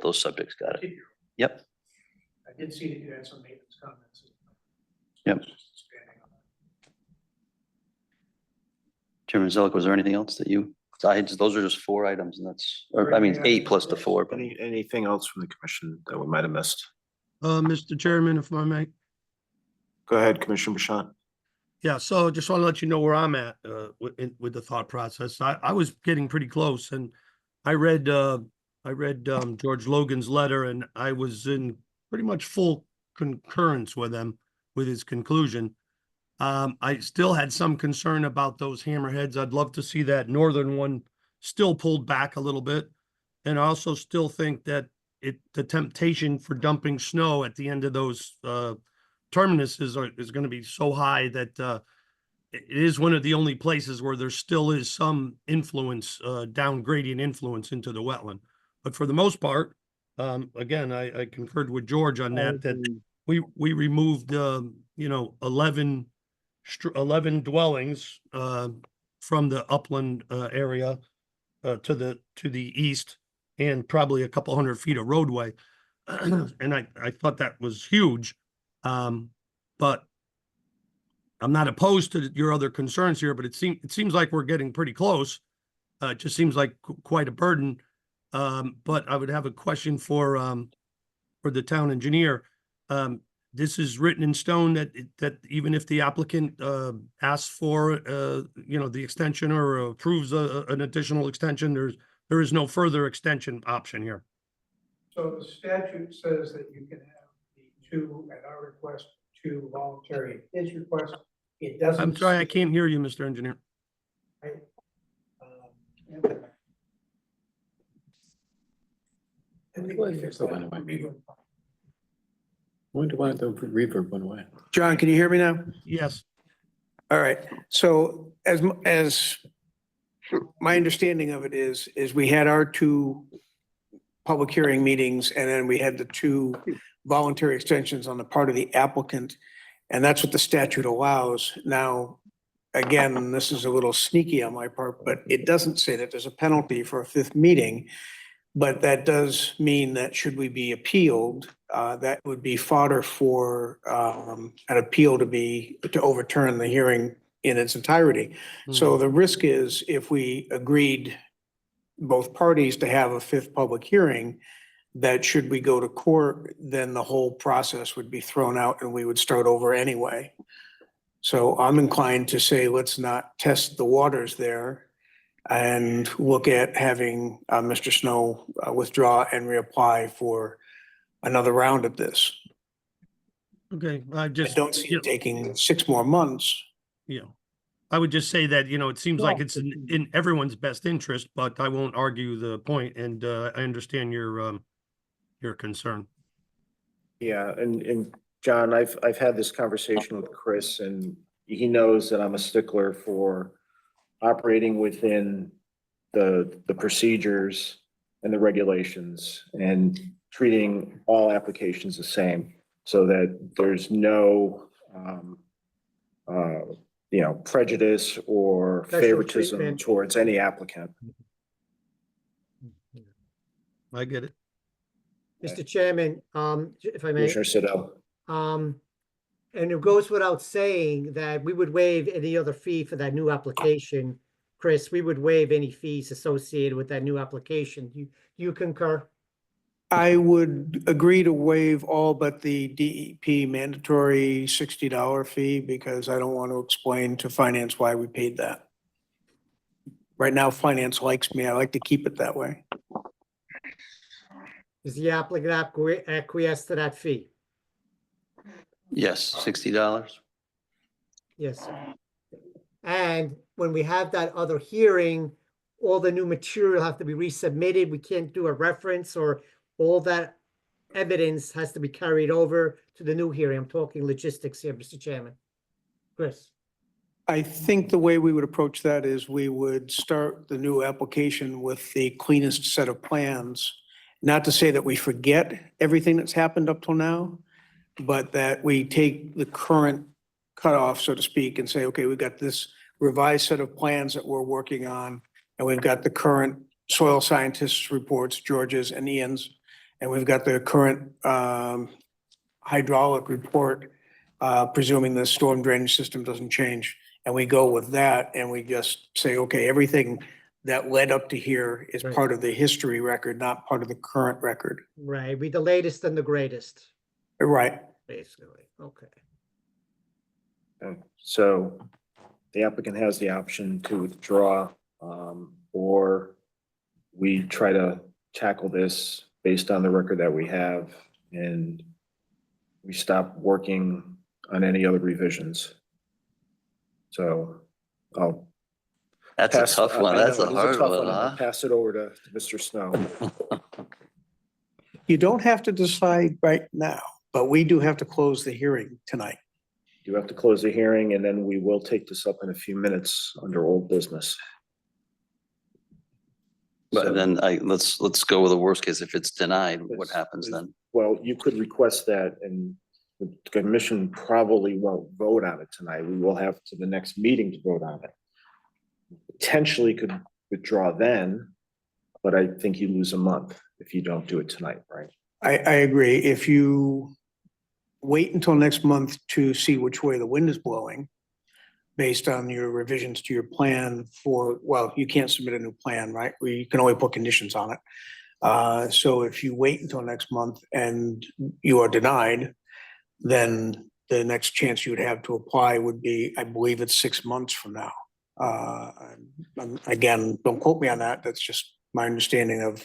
those subjects. Got it. Yep. I did see that you had some maintenance comments. Yep. Chairman Zellick, was there anything else that you? Those are just 4 items, and that's, or I mean, 8 plus the 4. But Anything else from the commission that we might have missed? Mr. Chairman, if I may. Go ahead, Commissioner Bashan. Yeah, so just want to let you know where I'm at with the thought process. I was getting pretty close, and I read George Logan's letter, and I was in pretty much full concurrence with him with his conclusion. I still had some concern about those hammerheads. I'd love to see that northern one still pulled back a little bit, and I also still think that the temptation for dumping snow at the end of those terminuses is going to be so high that it is one of the only places where there still is some influence, down gradient influence into the wetland. But for the most part, again, I concurred with George on that we removed 11 dwellings from the upland area to the east, and probably a couple hundred feet of roadway. And I thought that was huge. But I'm not opposed to your other concerns here, but it seems like we're getting pretty close. It just seems like quite a burden. But I would have a question for the town engineer. This is written in stone that even if the applicant asks for the extension or approves an additional extension, there is no further extension option here. So the statute says that you can have the two, at our request, two voluntary, at his request. It doesn't. I'm sorry, I say- can't hear you, Mr. Engineer. I think Well, we it's fixed still that. went away. Wonder why the reverb went away. John, can you hear me now? Yes. All right, so as my understanding of it is we had our two public hearing meetings, and then we had the two voluntary extensions on the part of the applicant, and that's what the statute allows. Now, again, this is a little sneaky on my part, but it doesn't say that there's a penalty for a fifth meeting. But that does mean that should we be appealed, that would be fodder for an appeal to overturn the hearing in its entirety. So the risk is if we agreed, both parties, to have a fifth public hearing, that should we go to court, then the whole process would be thrown out and we would start over anyway. So I'm inclined to say, let's not test the waters there and look at having Mr. Snow withdraw and reapply for another round of this. Okay, I I just, don't see it taking 6 more months. I would just say that, it seems like it's in everyone's best interest, but I won't argue the point, and I understand your concern. Yeah, and John, I've had this conversation with Chris, and he knows that I'm a stickler for operating within the procedures and the regulations and treating all applications the same so that there's no prejudice or Special favoritism treatment. towards any applicant. I get it. Mr. Chairman, if I may. Commissioner Siddell. And it goes without saying that we would waive any other fee for that new application. Chris, we would waive any fees associated with that new application. You concur? I would agree to waive all but the DEP mandatory $60 fee because I don't want to explain to finance why we paid that. Right now, finance likes me. I like to keep it that way. Is the applicant acquiesce to that fee? Yes, $60. Yes. And when we have that other hearing, all the new material have to be resubmitted. We can't do a reference, or all that evidence has to be carried over to the new hearing. I'm talking logistics here, Mr. Chairman. Chris? I think the way we would approach that is we would start the new application with the cleanest set of plans. Not to say that we forget everything that's happened up till now, but that we take the current cutoff, so to speak, and say, okay, we've got this revised set of plans that we're working on, and we've got the current soil scientists' reports, George's and Ian's, and we've got the current hydraulic report, presuming the storm drainage system doesn't change. And we go with that, and we just say, okay, everything that led up to here is Right. part of the history record, not part of the current record. Right, be the latest and the greatest, Right. basically. Okay. So the applicant has the option to withdraw, or we try to tackle this based on the record that we have, and we stop working on any other revisions. So I'll That's a pass. tough one. I know, That's a it is hard tough one, I'll huh? pass it over to Mr. Snow. You don't have to decide right now, but we do have to close the hearing tonight. You have to close the hearing, and then we will take this up in a few minutes under old business. But So- then let's go with the worst case. If it's denied, what happens then? Well, you could request that, and the commission probably won't vote on it tonight. We will have to the next meeting to vote on it. Potentially could withdraw then, but I think you lose a month if you don't do it tonight, right? I agree. If you wait until next month to see which way the wind is blowing, based on your revisions to your plan for, well, you can't submit a new plan, right? You can only put conditions on it. So if you wait until next month and you are denied, then the next chance you would have to apply would be, I believe it's 6 months from now. Again, don't quote me on that. That's just my understanding of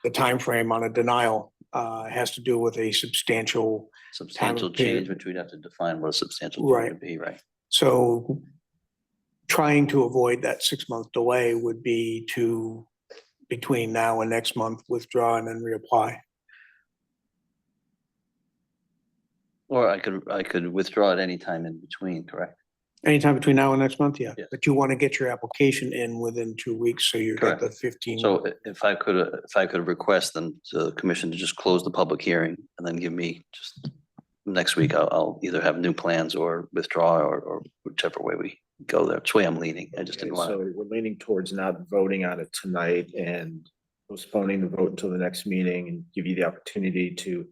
the time frame on a denial. It has to do with a substantial Substantial period. change, which we'd have to define what a substantial Right. change would be, right? So trying to avoid that 6-month delay would be to, between now and next month, withdraw and then reapply. Or I could withdraw at any time in between, correct? Anytime between now and next month, yeah. Yes. But you want to get your application in within 2 weeks, so you get Correct. the 15. So if I could request then the commission to just close the public hearing and then give me just next week, I'll either have new plans or withdraw or whichever way we go there. That's the way I'm leaning. I just didn't want So to. we're leaning towards not voting on it tonight and postponing the vote until the next meeting and give you the opportunity to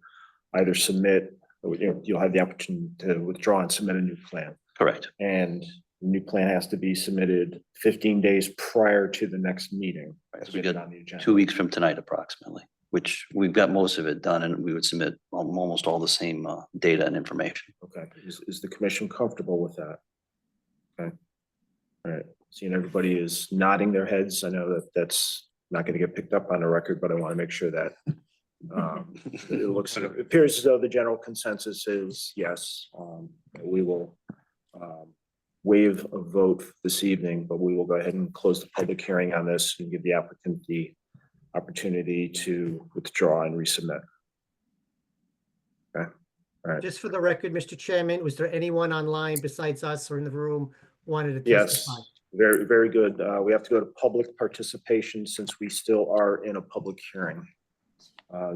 either submit, or, you'll have the opportunity to withdraw and submit a new plan. Correct. And the new plan has to be submitted 15 days prior to the next meeting. So we got on the agenda. 2 weeks from tonight approximately, which we've got most of it done and we would submit almost all the same data and information. Okay, is the commission comfortable with that? Okay. All right, seeing everybody is nodding their heads. I know that that's not going to get picked up on the record, but I want to make sure that it appears as though the general consensus is yes. We will waive a vote this evening, but we will go ahead and close the public hearing on this and give the applicant the opportunity to withdraw and resubmit. Okay, all right. Just for the record, Mr. Chairman, was there anyone online besides us or in the room wanted to Yes, testify? very, very good. We have to go to public participation since we still are in a public hearing.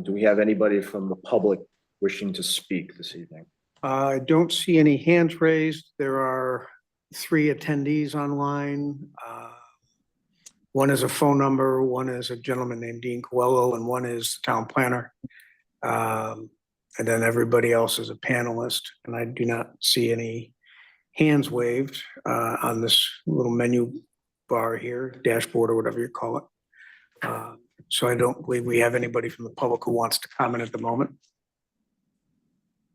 Do we have anybody from the public wishing to speak this evening? I don't see any hands raised. There are 3 attendees online. One is a phone number, one is a gentleman named Dean Coelho, and one is the town planner. And then everybody else is a panelist, and I do not see any hands waved on this little menu bar here, dashboard or whatever you call it. So I don't believe we have anybody from the public who wants to comment at the moment.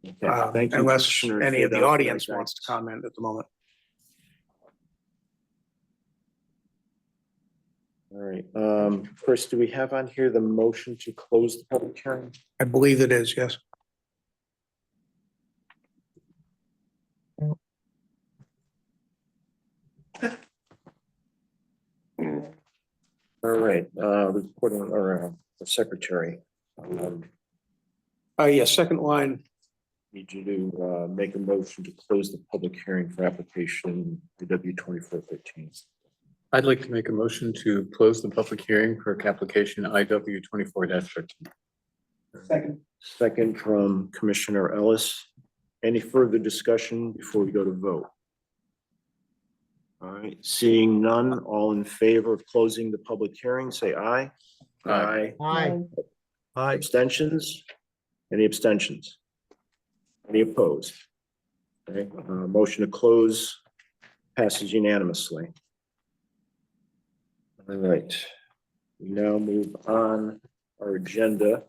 Okay, thank you, Unless Commissioner, any for of the those audience guidance. wants to comment at the moment. All right, Chris, do we have on here the motion to close the public hearing? I believe it is, yes. All right, reporting or secretary. Yes, second line. Need you to make a motion to close the public hearing for application W 2415. I'd like to make a motion to close the public hearing for application IW 24-13. Second. Second from Commissioner Ellis. Any further discussion before we go to vote? All right, seeing none, all in favor of closing the public hearing, say aye. Aye. Aye. Abstentions? Any abstentions? Any opposed? Okay, motion to close passes unanimously. All right, we now move on our agenda.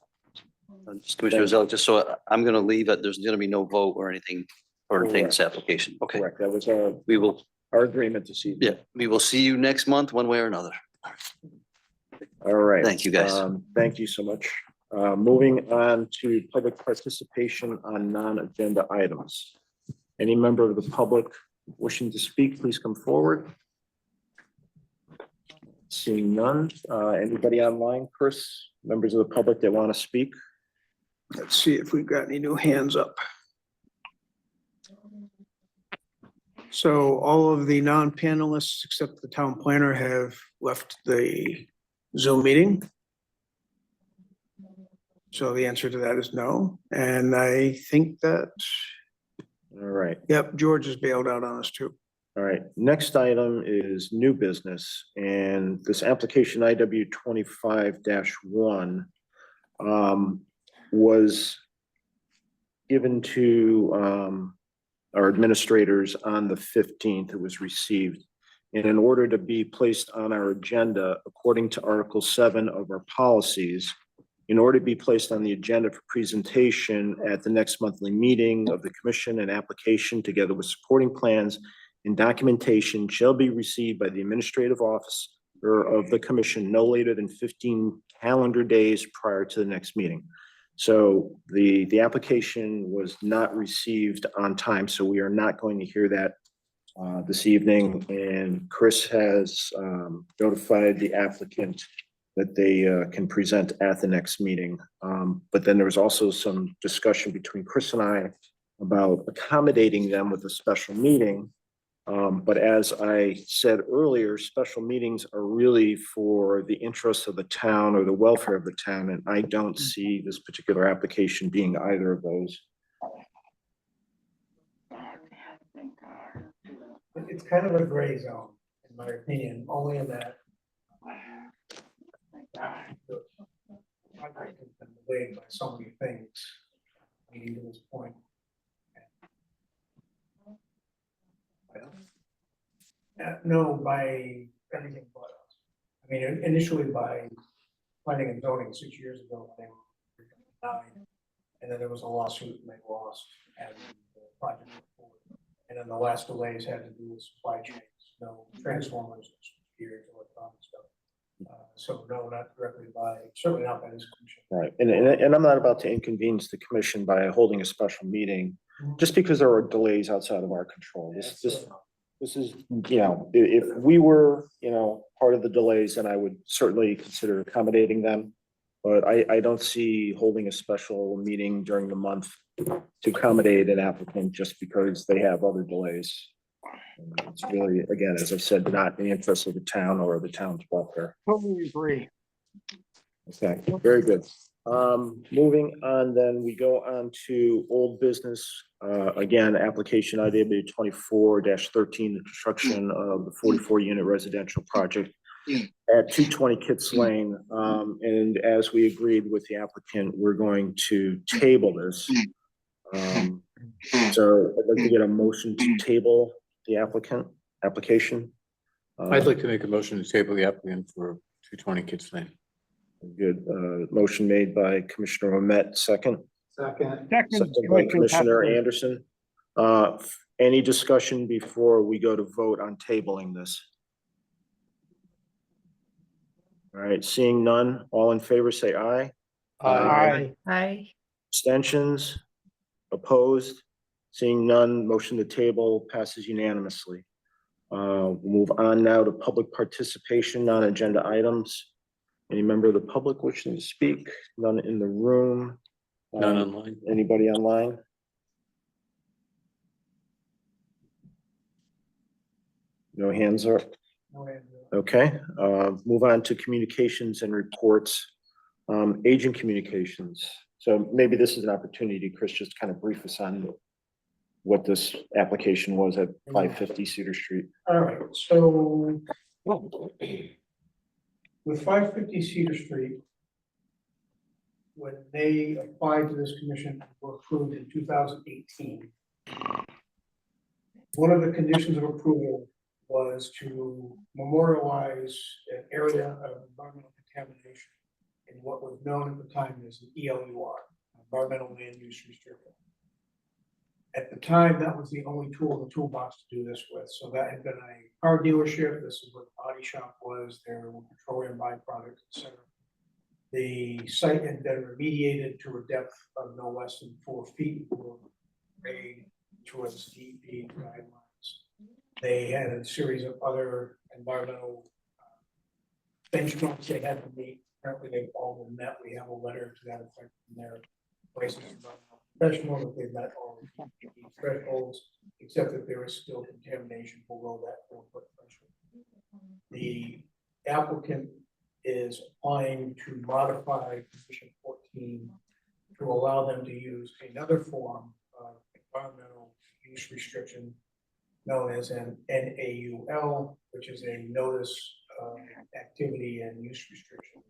Commissioner Zelik, just so I'm going to leave it, there's going to be no vote or anything for taking this application. Okay, Correct, that was we will, our agreement this evening. yeah, we will see you next month, one way or another. All right. Thank you, guys. Thank you so much. Moving on to public participation on non-agenda items. Any member of the public wishing to speak, please come forward. Seeing none, anybody online, Chris, members of the public that want to speak? Let's see if we've got any new hands up. So all of the non-panelists, except the town planner, have left the Zoom meeting. So the answer to that is no. And I think that, All right. yep, George has bailed out on us too. All right, next item is new business, and this application IW 25-1 was given to our administrators on the 15th. It was received. And in order to be placed on our agenda, according to Article 7 of our policies, in order to be placed on the agenda for presentation at the next monthly meeting of the commission, an application together with supporting plans and documentation shall be received by the administrative officer of the commission no later than 15 calendar days prior to the next meeting. So the application was not received on time, so we are not going to hear that this evening. And Chris has notified the applicant that they can present at the next meeting. But then there was also some discussion between Chris and I about accommodating them with a special meeting. But as I said earlier, special meetings are really for the interests of the town or the welfare of the town, and I don't see this particular application being either of those. It's kind of a gray zone, in my opinion, only in that. Project has been delayed by so many things, leading to this point. No, by everything but us. I mean, initially by planning and zoning 6 years ago, when they were denied, and then there was a lawsuit and they lost, and the project went forward. And then the last delays had to do with supply chains, no transformers, gears, electronic stuff. So no, not directly by, certainly not by this commission. Right, and I'm not about to inconvenience the commission by holding a special meeting, just because there are delays outside of our control. This is, you know, if we were, you know, part of the delays, then I would certainly consider accommodating them. But I don't see holding a special meeting during the month to accommodate an applicant just because they have other delays. It's really, again, as I've said, not in the interest of the town or the town's welfare. Totally agree. Okay, very good. Moving on, then we go on to old business. Again, application IDW 24-13, the construction of the 44-unit residential project at 220 Kitts Lane. And as we agreed with the applicant, we're going to table this. So I'd like to get a motion to table the application. I'd like to make a motion to table the applicant for 220 Kitts Lane. Good. Motion made by Commissioner Omet, second. Second. Second by Commissioner Anderson. Any discussion before we go to vote on tabling this? All right, seeing none, all in favor, say aye. Aye. Aye. Abstentions? Opposed? Seeing none, motion to table passes unanimously. We'll move on now to public participation on agenda items. Any member of the public wishing to speak? None in the room. None online. Anybody online? No hands up. Okay, move on to communications and reports. Agent communications. So maybe this is an opportunity, Chris, just kind of brief us on what this application was at 550 Cedar Street. All right, so with 550 Cedar Street, when they applied to this commission and were approved in 2018, one of the conditions of approval was to memorialize an area of environmental contamination in what was known at the time as an ELUR, environmental land use restriction. At the time, that was the only tool in the toolbox to do this with. So that had been a car dealership. This is what the body shop was. There were petroleum byproducts, etc. The site had been remediated to a depth of no less than 4 feet for grade towards DEP guidelines. They had a series of other environmental benchmarks they had to meet. Apparently, they've all been met. We have a letter to that effect from their places professional that they've met all the thresholds, except that there is still contamination below that 4-foot threshold. The applicant is applying to modify position 14 to allow them to use another form of environmental use restriction known as an NAUL, which is a notice of activity and use restriction.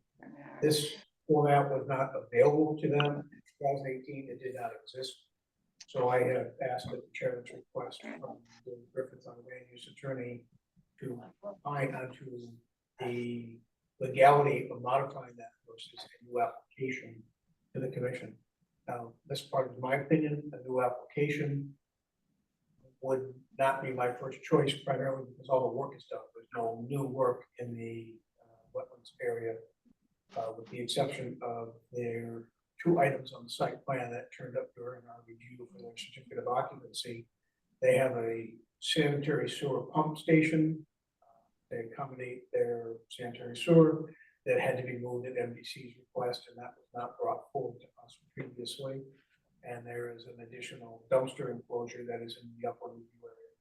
This format was not available to them in 2018. It did not exist. So I have asked at the chairman's request from Bill Griffith, our land use attorney, to find onto the legality of modifying that versus a new application to the commission. Now, this part is my opinion, a new application would not be my first choice, primarily because all the work is done. There's no new work in the wetlands area, with the exception of their 2 items on the site plan that turned up during our review for their certificate of occupancy. They have a sanitary sewer pump station. They accommodate their sanitary sewer that had to be moved at MDC's request, and that was not brought forward to us previously. And there is an additional dumpster enclosure that is in the upper review area.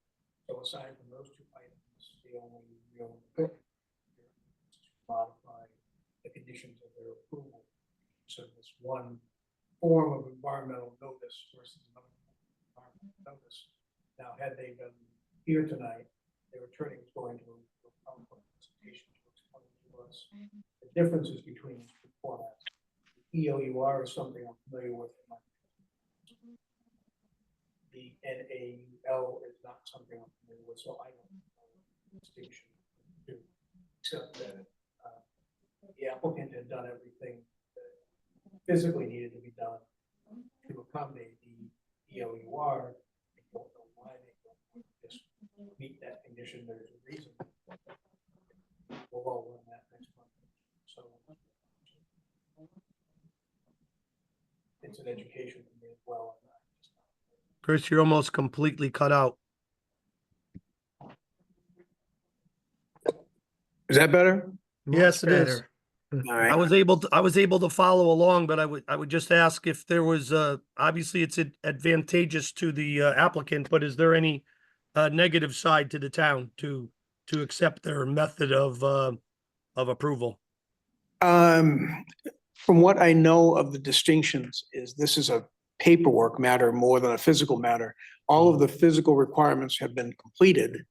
So aside from those 2 items, the only real is to modify the conditions of their approval. So this one form of environmental notice versus another environmental notice. Now, had they been here tonight, their attorney was going to a PowerPoint presentation to explain to us the differences between these 2 formats. The EOUR is something I'm familiar with. The NAUL is not something I'm familiar with, so I don't know the distinction, except that the applicant had done everything that physically needed to be done to accommodate the EOUR. I don't know why they don't just meet that condition. There's a reason. We'll all learn that next month. So it's an education for me as well. Chris, you're almost completely cut out. Is that better? Yes, it is. All I right. was able to follow along, but I would just ask if there was, obviously it's advantageous to the applicant, but is there any negative side to the town to accept their method of approval? From what I know of the distinctions is this is a paperwork matter more than a physical matter. All of the physical requirements have been completed.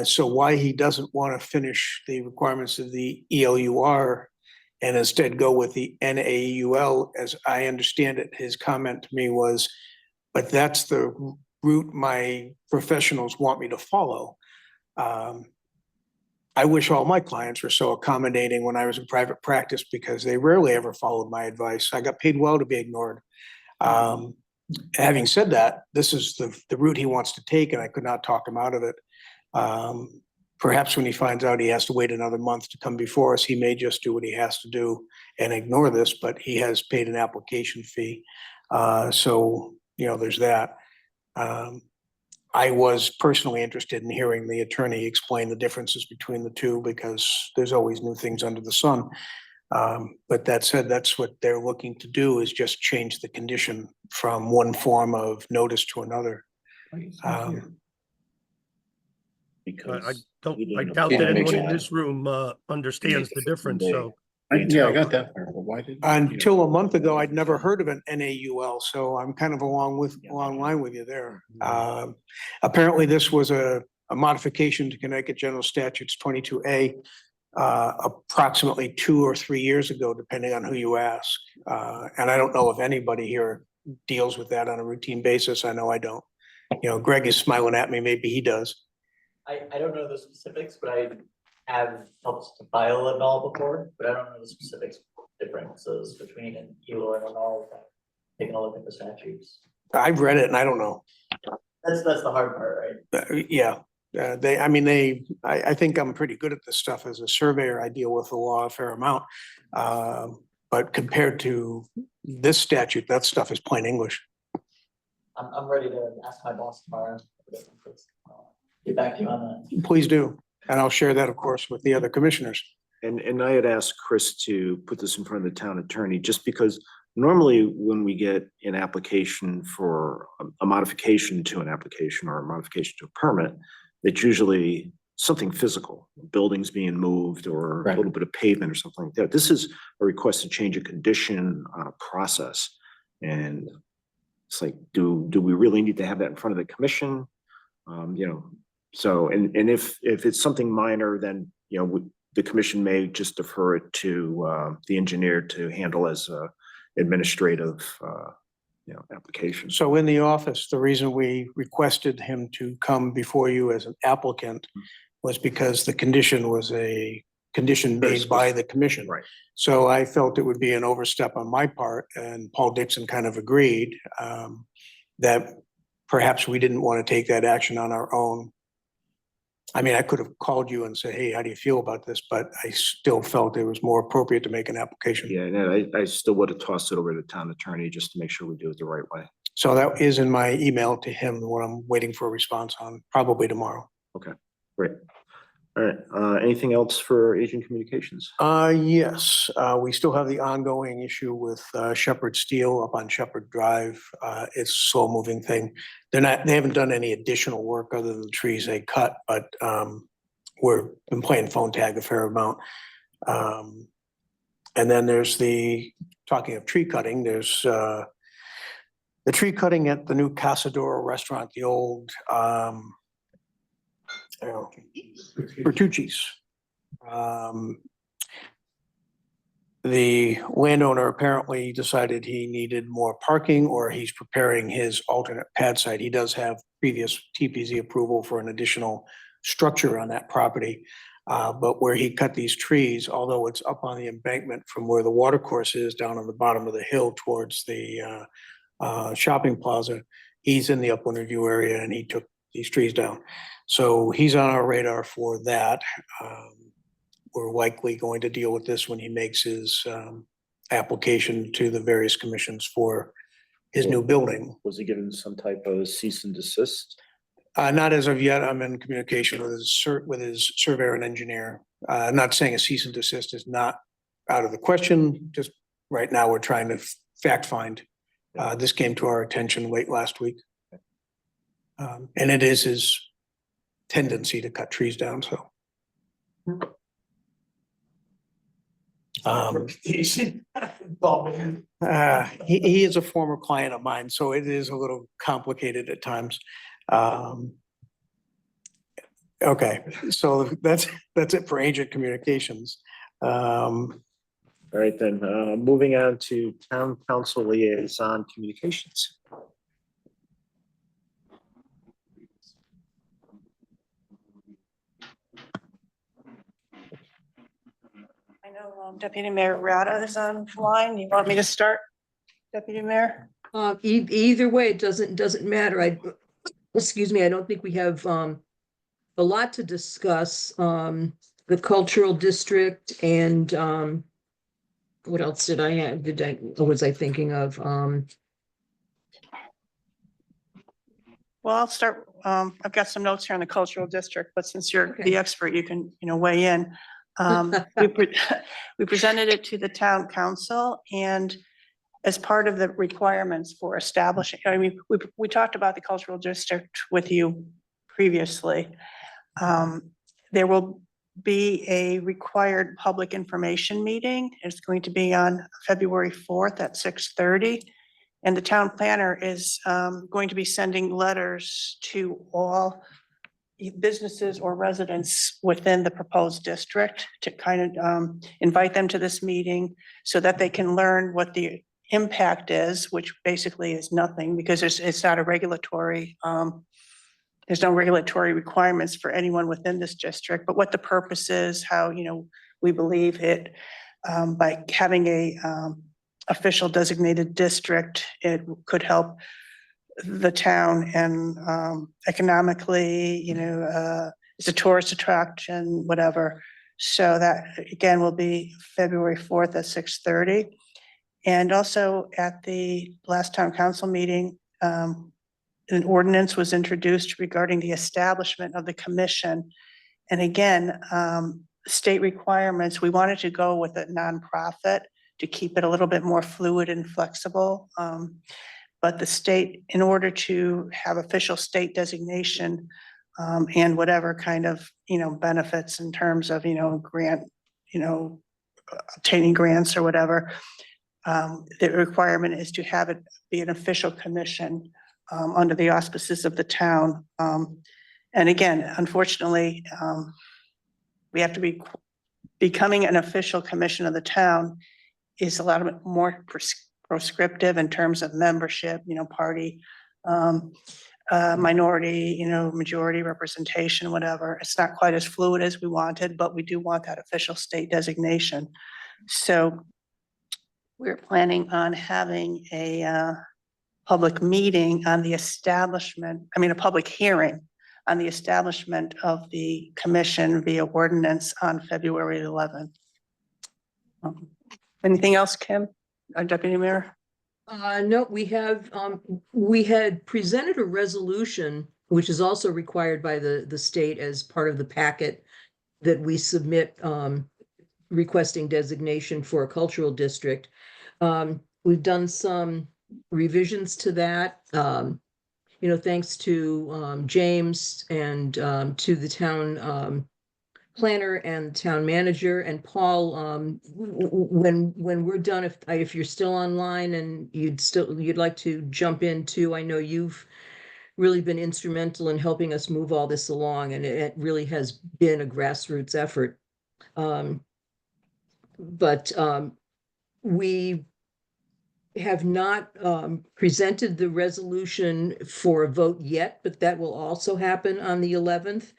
So why he doesn't want to finish the requirements of the ELUR and instead go with the NAUL, as I understand it, his comment to me was, but that's the route my professionals want me to follow. I wish all my clients were so accommodating when I was in private practice because they rarely ever followed my advice. I got paid well to be ignored. Having said that, this is the route he wants to take, and I could not talk him out of it. Perhaps when he finds out he has to wait another month to come before us, he may just do what he has to do and ignore this, but he has paid an application fee. So, there's that. I was personally interested in hearing the attorney explain the differences between the 2 because there's always new things under the sun. But that said, that's what they're looking to do is just change the condition from one form of notice to another. Because I doubt that anyone in this room understands the difference, so. Yeah, I got that part, but why did? Until a month ago, I'd never heard of an NAUL, so I'm kind of along line with you there. Apparently, this was a modification to Connecticut General Statutes 22A, approximately 2 or 3 years ago, depending on who you ask. And I don't know if anybody here deals with that on a routine basis. I know I don't. Greg is smiling at me. Maybe he does. I don't know the specifics, but I have helped to file an annul before, but I don't know the specifics differences between an ELOR and an annul. Taking a look at the statutes. I've read it and I don't know. That's the hard part, right? Yeah. I think I'm pretty good at this stuff as a surveyor. I deal with the law a fair amount. But compared to this statute, that stuff is plain English. I'm ready to ask my boss tomorrow. Get back to you on that. Please do. And I'll share that, of course, with the other commissioners. And I had asked Chris to put this in front of the town attorney, just because normally when we get an application for a modification to an application or a modification to a permit, it's usually something physical, buildings being moved or a little bit of pavement or something like that. This is a request to change a condition on a process. And it's like, do we really need to have that in front of the commission? So, and if it's something minor, then, the commission may just defer it to the engineer to handle as administrative application. So in the office, the reason we requested him to come before you as an applicant was because the condition was a condition Very made by the commission. Right. So I felt it would be an overstep on my part, and Paul Dixon kind of agreed that perhaps we didn't want to take that action on our own. I mean, I could have called you and said, hey, how do you feel about this? But I still felt it was more appropriate to make an application. Yeah, and I still would have tossed it over to the town attorney just to make sure we do it the right way. So that is in my email to him, what I'm waiting for a response on, probably tomorrow. Okay, great. All right, anything else for agent communications? Yes, we still have the ongoing issue with Shepherd Steel up on Shepherd Drive. It's a slow moving thing. They haven't done any additional work other than the trees they cut, but we've been playing phone tag a fair amount. And then there's talking of tree cutting, there's the tree cutting at the new Casadora restaurant, the old Bertucci's. The landowner apparently decided he needed more parking, or he's preparing his alternate pad site. He does have previous TPZ approval for an additional structure on that property. But where he cut these trees, although it's up on the embankment from where the water course is down on the bottom of the hill towards the shopping plaza, he's in the upland review area and he took these trees down. So he's on our radar for that. We're likely going to deal with this when he makes his application to the various commissions for his new building. Was he given some type of cease and desist? Not as of yet. I'm in communication with his surveyor and engineer. Not saying a cease and desist is not out of the question. Just right now, we're trying to fact find. This came to our attention late last week. And it is his tendency to cut trees down, so. He is a former client of mine, so it is a little complicated at times. Okay, so that's it for agent communications. All right, then, moving on to town council liaison communications. I know Deputy Mayor Rada is on the line. You want me to start, Deputy Mayor? Either way, it doesn't matter. Excuse me, I don't think we have a lot to discuss. The cultural district and what else did I have? What was I thinking of? Well, I'll start. I've got some notes here on the cultural district, but since you're the expert, you can, weigh in. We presented it to the town council, and as part of the requirements for establishing, we talked about the cultural district with you previously. There will be a required public information meeting. It's going to be on February 4th at 6:30. And the town planner is going to be sending letters to all businesses or residents within the proposed district to kind of invite them to this meeting so that they can learn what the impact is, which basically is nothing because it's not a regulatory, there's no regulatory requirements for anyone within this district, but what the purpose is, how, we believe it, by having a official designated district, it could help the town and economically, it's a tourist attraction, whatever. So that again will be February 4th at 6:30. And also at the last town council meeting, an ordinance was introduced regarding the establishment of the commission. And again, state requirements, we wanted to go with a nonprofit to keep it a little bit more fluid and flexible. But the state, in order to have official state designation and whatever kind of, benefits in terms of, grant, obtaining grants or whatever, the requirement is to have it be an official commission under the auspices of the town. And again, unfortunately, we have to becoming an official commission of the town is a lot more proscriptive in terms of membership, party, minority, majority representation, whatever. It's not quite as fluid as we wanted, but we do want that official state designation. So we're planning on having a public meeting on the a public hearing on the establishment of the commission via ordinance on February 11th. Anything else, Kim, Deputy Mayor? No, we had presented a resolution, which is also required by the state as part of the packet that we submit, requesting designation for a cultural district. We've done some revisions to that, thanks to James and to the town planner and town manager. And Paul, when we're done, if you're still online and you'd like to jump in too, I know you've really been instrumental in helping us move all this along, and it really has been a grassroots effort. But we have not presented the resolution for a vote yet, but that will also happen on the 11th.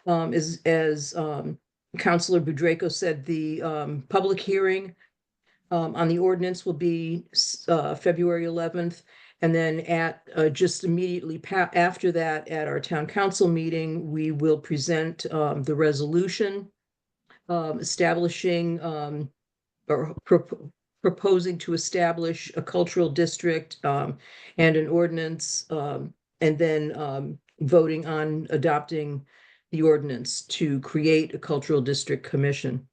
As Councilor Budrako said, the public hearing on the ordinance will be February 11th. And then at just immediately after that, at our town council meeting, we will present the resolution establishing or proposing to establish a cultural district and an ordinance, and then voting on adopting the ordinance to create a cultural district commission.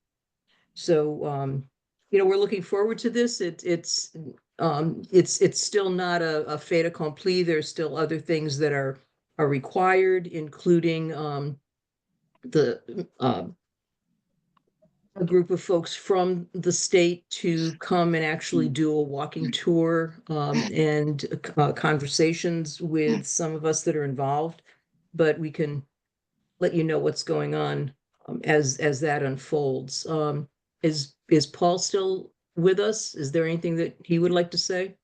So, we're looking forward to this. It's still not a fait accompli. There's still other things that are required, including a group of folks from the state to come and actually do a walking tour and conversations with some of us that are involved. But we can let you know what's going on as that unfolds. Is Paul still with us? Is there anything that he would like to say?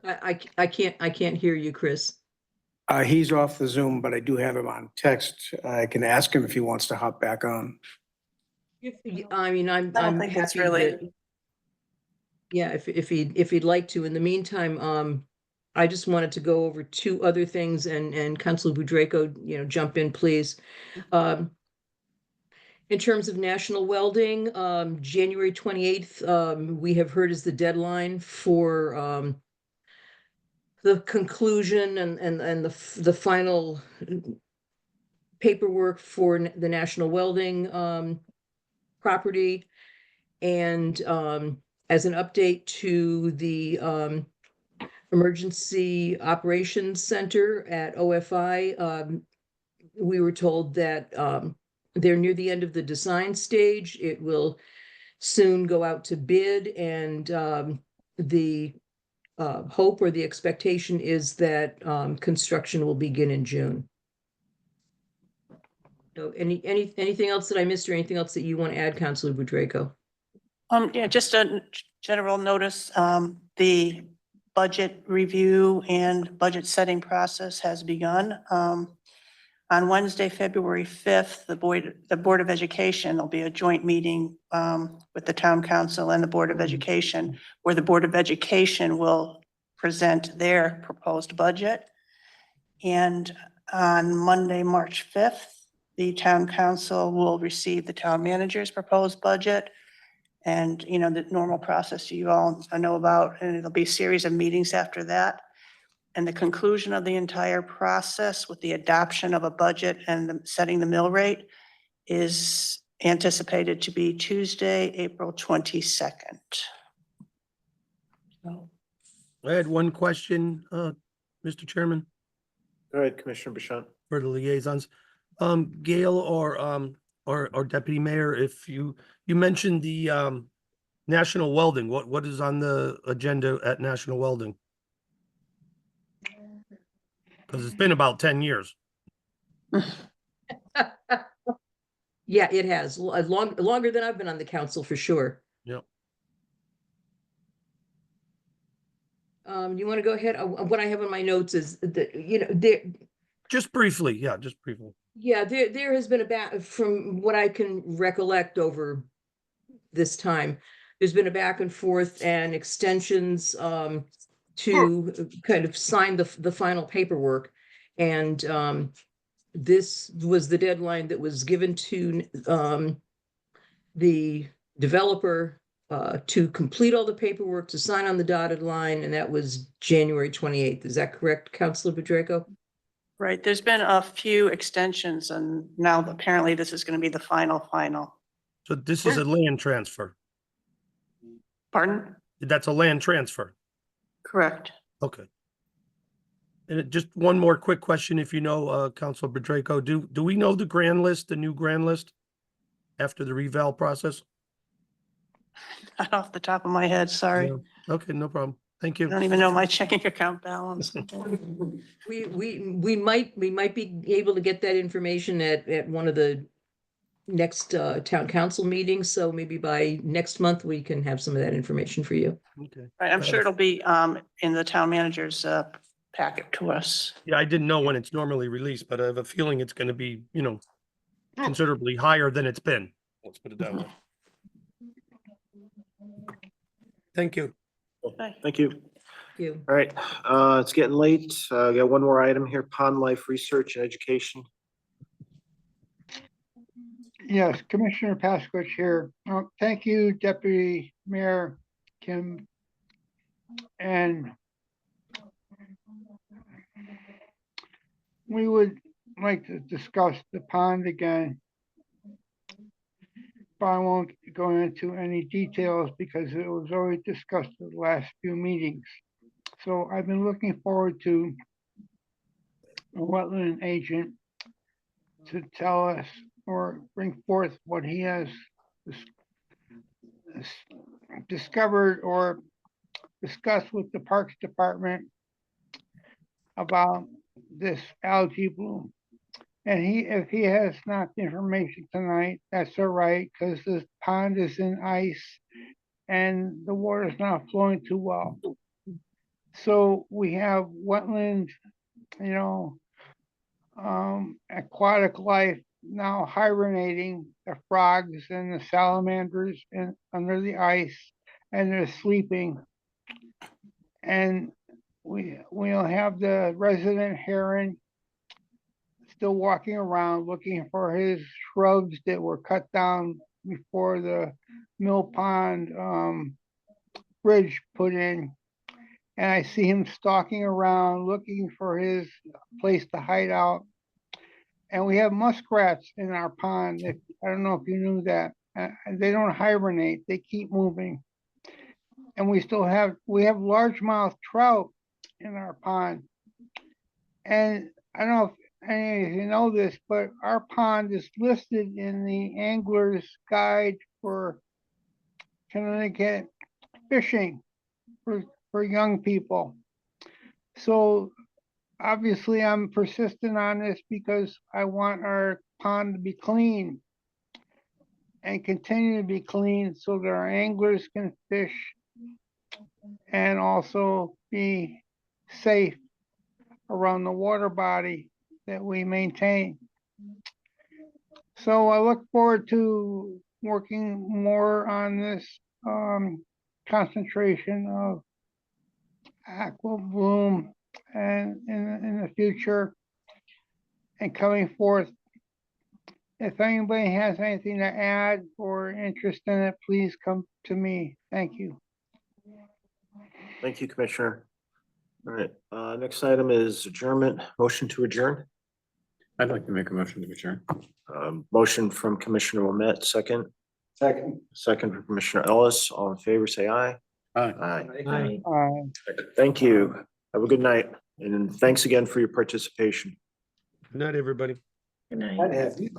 I can't hear you, Chris. He's off the Zoom, but I do have him on text. I can ask him if he wants to hop back on. I'm think that's happy really- that- Yeah, if he'd like to. In the meantime, I just wanted to go over two other things, and Councilor Budrako, jump in, please. In terms of National Welding, January 28th, we have heard is the deadline for the conclusion and the final paperwork for the National Welding property. And as an update to the Emergency Operations Center at OFI, we were told that they're near the end of the design stage. It will soon go out to bid, and the hope or the expectation is that construction will begin in June. So anything else that I missed, or anything else that you want to add, Councilor Budrako? Yeah, just a general notice, the budget review and budget setting process has begun. On Wednesday, February 5th, the Board of Education, there'll be a joint meeting with the Town Council and the Board of Education, where the Board of Education will present their proposed budget. And on Monday, March 5th, the Town Council will receive the Town Manager's proposed budget. And, the normal process you all know about, and there'll be a series of meetings after that. And the conclusion of the entire process with the adoption of a budget and setting the mill rate is anticipated to be Tuesday, April 22nd. So, I had one question, Mr. Chairman, Go ahead, Commissioner Bashan. for the liaisons. Gail or Deputy Mayor, if you mentioned the National Welding, what is on the agenda at National Welding? Because it's been about 10 years. Yeah, it has, longer than I've been on the council for sure. Yep. You want to go ahead? What I have in my notes is that, there, Just briefly, yeah, just briefly. yeah, there has been from what I can recollect over this time, there's been a back and forth and extensions to kind of sign the final paperwork. And this was the deadline that was given to the developer to complete all the paperwork, to sign on the dotted line, and that was January 28th. Is that correct, Councilor Bedrejko? Right, there's been a few extensions and now apparently this is going to be the final. So this is a land transfer. Pardon? That's a land transfer. Correct. Okay. And just one more quick question, if you know, Councilor Bedrejko, do we know the grand list, the new grand list after the reval process? Not off the top of my head, sorry. No. Okay, no problem. Thank I you. don't even know my checking account balance. We might be able to get that information at one of the next town council meetings. So maybe by next month, we can have some of that information for you. Okay. Right, I'm sure it'll be in the town manager's packet to us. Yeah, I didn't know when it's normally released, but I have a feeling it's going to be, considerably higher than it's been. Let's put it that way. Thank you. Thank you. You. All right, it's getting late. Got one more item here, pond life research and education. Yes, Commissioner Pasquich here. Thank you, Deputy Mayor Kim. And we would like to discuss the pond again. But I won't go into any details because it was already discussed in the last few meetings. So I've been looking forward to a wetland agent to tell us or bring forth what he has discovered or discussed with the Parks Department about this algae bloom. And if he has not the information tonight, that's all right, because this pond is in ice and the water is not flowing too well. So we have wetland, aquatic life now hibernating, the frogs and the salamanders under the ice, and they're sleeping. And we'll have the resident heron still walking around looking for his shrubs that were cut down before the Mill Pond bridge put in. And I see him stalking around looking for his place to hide out. And we have muskrats in our pond. I don't know if you knew that. They don't hibernate, they keep moving. And we have largemouth trout in our pond. And I don't know if any of you know this, but our pond is listed in the Angler's Guide for Connecticut fishing for young people. So obviously I'm persistent on this because I want our pond to be clean and continue to be clean so that our anglers can fish and also be safe around the water body that we maintain. So I look forward to working more on this concentration of aqua bloom and in the future and coming forth. If anybody has anything to add or interest in it, please come to me. Thank you. Thank you, Commissioner. All right, next item is adjournment. Motion to adjourn. I'd like to make a motion to adjourn. Motion from Commissioner Wilmette, second. Second. Second from Commissioner Ellis. All in favor, say aye. Aye. Aye. Aye. Thank you. Have a good night. And thanks again for your participation. Good night, everybody. I'd have you.